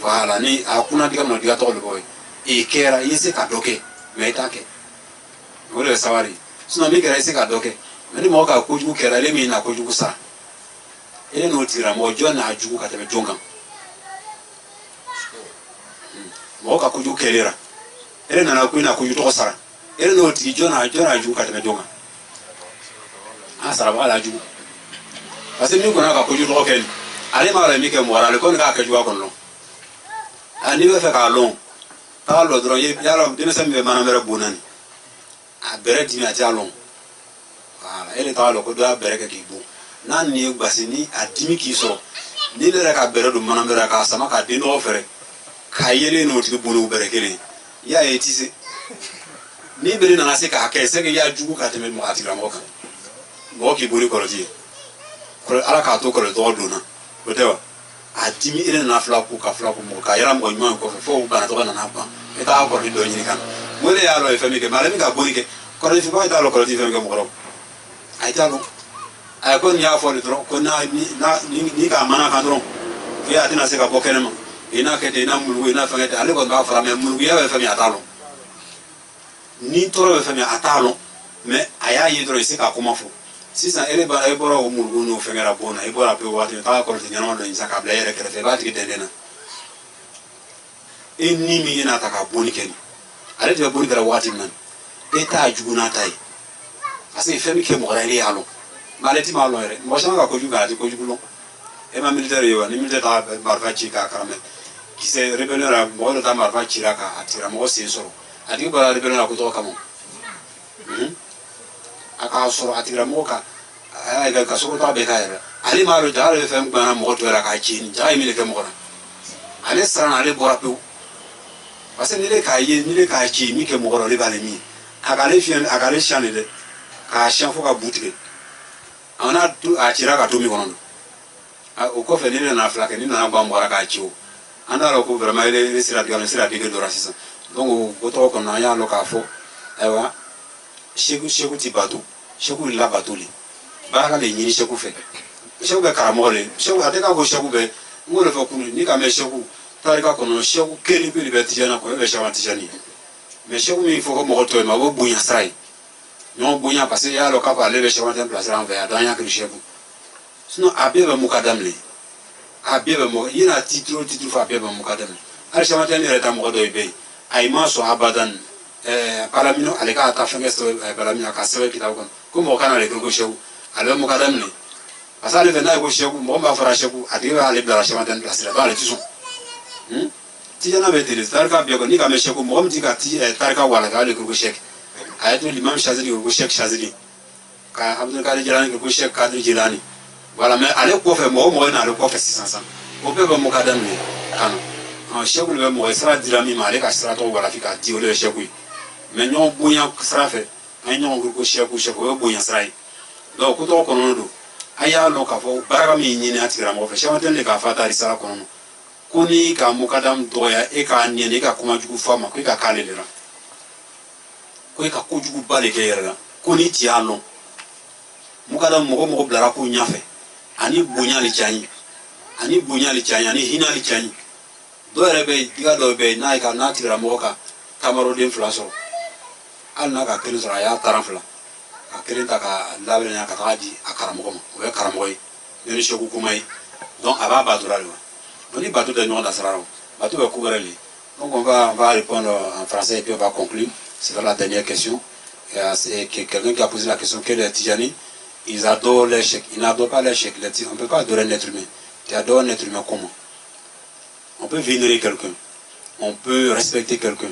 Speaker 1: wala ni a kuna diga no diga to le boy e kera yese ka doke meta ke wala sawari sino mi kera yese ka doke ni mo ka ku ju kera le mi na ku ju sa ele no tira mo jona ajugu ka tebe jonga mo ka ku ju kelera ele na ku ina ku ju to sara ele no ti jona ajugu ka tebe jonga asara wala ajugu parce que ni ko na ka ku ju to ken ale ma re mi ke mo ra le ko na ka ju ko no ani be fe ka lon ta lo dro ye ya lo de se me mana mere bonani a bere di mi ati alon wala ele ta lo ko do a bere ke ki bu nan ni gbasini adimi ki so ni le ka bere do mana mere ka sama ka de no fere ka yele no ti bu no bere kele ya eti se ni bere na se ka ke se ke ya jugu ka te me mo ati ramo ka mo ki buri ko ji ko ala ka to ko do do na o te wa adimi ile na fla ku ka fla ku mo ka yara mo nyman ko fo ba na to na na ba eta ko ri do ni kan mo le ya lo e fami ke male mi ka buri ke ko ri fi ba ta lo ko ri fami ke mo ro ai ta lo ay ko nya fo ni tro ko na ni ka mana ka tro ya atina se ka ko kenema ina ke te na mulu ina fa ke ale ko ba fra me mulu ya e fami atalo ni toro e fami atalo me aya yi tro se ka ko ma fo sisa ele ba e bora o mulu no fe ngara bona e bora pe wati ta ko te nyano ndo insaka bla yere kere fe ba ti dendena e ni mi ina ta ka boni ken ale te boni dara wati nan e ta juguna tai ase fe mi ke mo rele alo maleti malo ere mo shanga ko juga ti ko jugulo e ma militaire yo ni militaire ta marfa chi ka karame ki se rebellion ra mo ta marfa chi ra ka atira mo se so ati ba rebellion ra ko to kamo aka soro atira mo ka ay ga ka soro ta be ka era ali malo daro fe ngana mo to ra ka chi ni jai mi le ke mo ra ale sara ale bora pe parce que ni le ka ye ni le ka chi mi ke mo ro le bale mi aka le fien aka le chane de ka chien fo ka boutique ana tu achira ka to mi kono o ko fe ni na flake ni na ba mo ra ka chi o anda ro ko vraiment le sira de do rasisa donc o to ko na ya lo ka fo ewa shegu ti bato shegu la bato li baraka le nyini shegu fe shegu be karamo le shegu ateka ko shegu be ngolo fo kunu ni ka me shegu tarika kono shegu keli bi be tijana ko be shawa tijani me shegu mi fo ko mo to ma bo bunya sai non bunya parce ya lo ka pa le be shawa ten place ran ve adanya kri shegu sino abeba mukadam le abeba mo yina titro fa abeba mukadam al shawa ten le ta mo do be ay ma so abadan palamino aleka ta fenge so palamino ka sewe kitabu ko mo kana le ko shewu ale mo kadam ne asale vena ko shewu mo ba fara shewu adiwa ale bla shema den place ba le tiso ti jana be tele tarka be ko ni ka me shewu mo mti ka ti tarka wala ka le ko shek ayatu imam shazili ko shek shazili ka abdul kadir jilani ko shek kadir jilani wala me ale ko fe mo na le ko fe 600 o be ba mo kadam ne kana shewu le mo sra dirami male ka sra to wala fika ti o le shewu mais ñoo buña srafe ay ñoo ko sheku buña sray do ko to kono do aya lo ka fo baraka mi nyini atira mo fe shama tele ka fata risala kono kuni ka mukadam do ya e ka nyene ka kuma jugu fama ko ka kalelera ko ka ko jugu bale ke yera kuni ti alo mukadam mo blara ko nyafe ani buña li chani ani hina li chani do rebe diga do be na ka na tira mo ka tamaro den flaso alna ka kelen sura ya taranfla ka kelen ta ka labre nya ka taji akaramo ko o be karamo yi yoni shoku kumai donc aba batura le on dit bateau de non d'asraro bateau va couvrir les donc on va répondre en français et puis on va conclure. C'est la dernière question. C'est quelqu'un qui a posé la question que les Tijani, ils adorent les chèques. Ils n'adorent pas les chèques. On ne peut pas adorer un être humain. Tu adores un être humain comment? On peut vénérer quelqu'un. On peut respecter quelqu'un.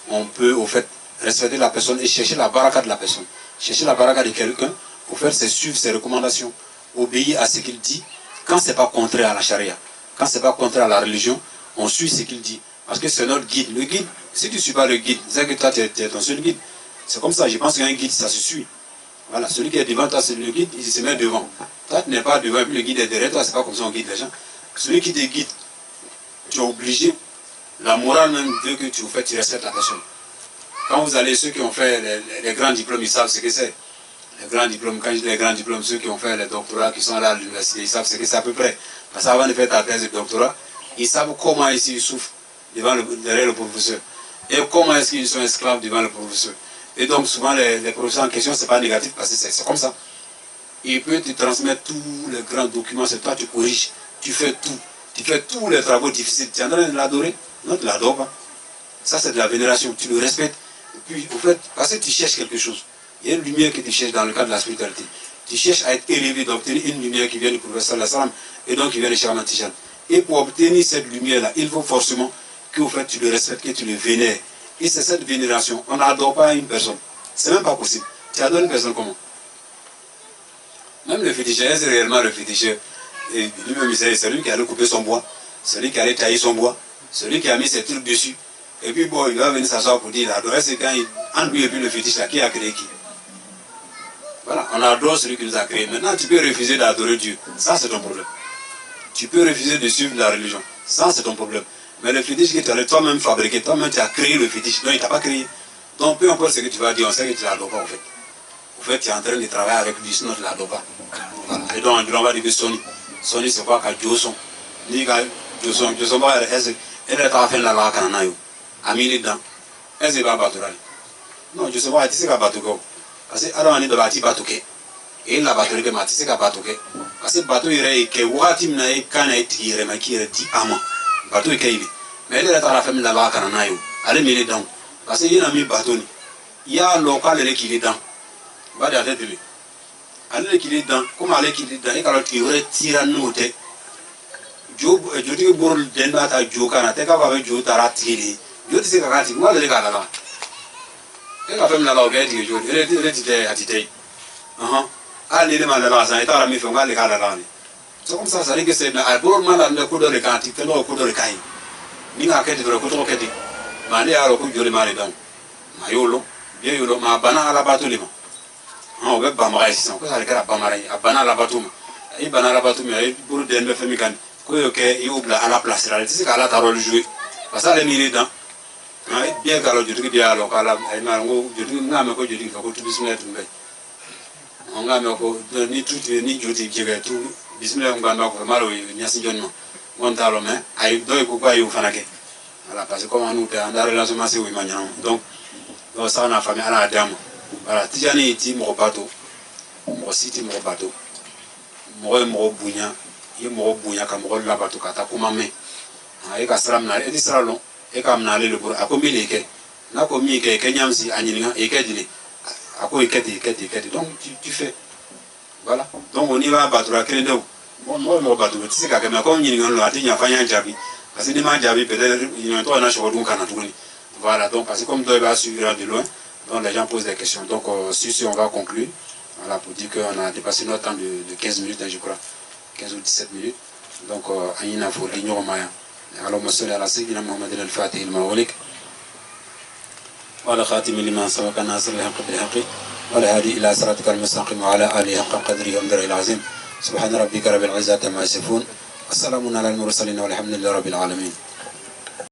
Speaker 1: On peut, au fait, respecter la personne et chercher la baraka de la personne. Chercher la baraka de quelqu'un, au fait, c'est suivre ses recommandations. Obéir à ce qu'il dit quand ce n'est pas contraire à la charia. Quand ce n'est pas contraire à la religion, on suit ce qu'il dit. Parce que c'est notre guide. Le guide, si tu ne suis pas le guide, c'est que toi, tu es ton seul guide. C'est comme ça, je pense qu'un guide, ça se suit. Voilà, celui qui est devant toi, c'est le guide, il se met devant. Toi, tu n'es pas devant, et puis le guide est derrière toi, c'est pas comme ça on guide les gens. Celui qui te guide, tu es obligé, la morale même veut que tu respectes la personne. Quand vous allez, ceux qui ont fait les grands diplômes, ils savent ce que c'est. Les grands diplômes, quand je dis les grands diplômes, ceux qui ont fait les doctorats, qui sont là à l'université, ils savent ce que c'est à peu près. Parce qu'avant de faire ta thèse de doctorat, ils savent comment ici ils souffrent derrière le professeur. Et comment est-ce qu'ils sont esclaves devant le professeur. Et donc souvent les professeurs en question, ce n'est pas négatif parce que c'est comme ça. Il peut te transmettre tous les grands documents, c'est toi tu corriges, tu fais tout. Tu fais tous les travaux difficiles. Tu es en train de l'adorer? Non, tu ne l'adores pas. Ça c'est de la vénération, tu le respectes. Et puis au fait, parce que tu cherches quelque chose. Il y a une lumière que tu cherches dans le cadre de la spiritualité. Tu cherches à être élevé, d'obtenir une lumière qui vient du professeur sallam et donc qui vient de Cheikh Ahmad Tijani. Et pour obtenir cette lumière-là, il faut forcément que au fait, tu le respectes, que tu le vénères. Et c'est cette vénération. On n'adore pas une personne. C'est même pas possible. Tu adores une personne comment? Même le féticheur, c'est réellement le féticheur. Lui-même, c'est celui qui allait couper son bois, celui qui allait tailler son bois, celui qui a mis ses trucs dessus. Et puis bon, il va venir s'asseoir pour dire, il adorait, c'est quand il entre lui et puis le fétiche là, qui a créé qui? Voilà, on adore celui qui nous a créé. Maintenant, tu peux refuser d'adorer Dieu. Ça, c'est ton problème. Tu peux refuser de suivre la religion. Ça, c'est ton problème. Mais le fétiche que tu as toi-même fabriqué, toi-même tu as créé le fétiche, non, il ne t'a pas créé. Donc peu importe ce que tu vas dire, on sait que tu ne l'adores pas en fait. En fait, tu es en train de travailler avec lui, sinon tu ne l'adores pas. Voilà. Et donc on va dire que Sony c'est quoi qu'à Joson. Ni qu'à Joson va être, elle est en train de la cananayo. A mis dedans. Elle ne va pas battre. Non, Joson va être ici qu'à battre. Parce que alors on est de bâtir battre. Et il a battu que Matisse qu'à battre. Parce que bateau irait que Watim n'a qu'un étiré, mais qui est dit amant. Bateau est caillé. Mais elle est à la famille de la cananayo. Allez, mais les dents. Parce qu'il y a un ami bateau. Il y a un local qui est dedans. Va de la tête de lui. Allez qui est dedans. Comme allez qui est dedans. Et quand tu aurais tiré à nous, je dis que pour le débat à Jokana, t'es capable de jouer à tiré. Je dis que c'est moi le gars là. Et la famille là, elle était à Tité. Allez, les malades là, ça est à la mi-fond, les gars là. C'est comme ça, ça dit que c'est un bon malade de coup de l'écantique, que l'on coup de l'écaille. Ni à quête de le coup de roquette. Malé à l'occupe de les dents. Mayolo, bien yolo, ma banane à la bateau. On va bamarer, c'est ça, ça a bamarer, à banane à la bateau. Et banane à la bateau, mais pour le dernier famille, il oublie à la place, c'est qu'à la tarole jouer. Parce que les mille dents. Bien qu'à l'autre, je dis à l'ocala, je dis, n'a pas que je dis, il faut que tu puisses mettre une baie. On a ni tout, ni jeudi qui est tout. Bismillah, on va mal, il y a si jeune. On t'a l'homme, aïe, deux coups, aïe, ou fanaké. Voilà, parce que comme on nous a un relation massée, oui, maintenant. Donc, ça, on a famille à la dame. Voilà, Tijani est mon bateau. Mon site, mon bateau. Mon bouillant, il mon bouillant, comme mon la bateau, kata, comme mamé. Et qu'à Sram, et Sralon, et comme n'allait le bourg, à combien les quais. N'a commis que Kenyam si, Anilin, et qu'elle à quoi donc tu fais. Voilà. Donc on y va battre à quel dos. Moi, bateau, tu sais qu'à comme il y a un latin, il y a un jabi. Parce que les mains jabi, peut-être, il y a un tour à voilà, donc parce que comme toi, il va suivre de loin, donc les gens posent des questions. Donc, si on va conclure, voilà, pour dire qu'on a dépassé notre temps de 15 minutes, je crois, 15 ou 17 minutes. Donc, il y a une ligne au Maya. Alors, monsieur le Rassi, Mohamed al-Fatih il-Mawalik. وعلى خاتم لما سبق ناصر الحق بالحق ولا هادي الى صراطك المستقيم وعلى اله حق قدره ومقداره العظيم سبحان ربك رب العزه عما يصفون والسلام على المرسلين والحمد لله رب العالمين.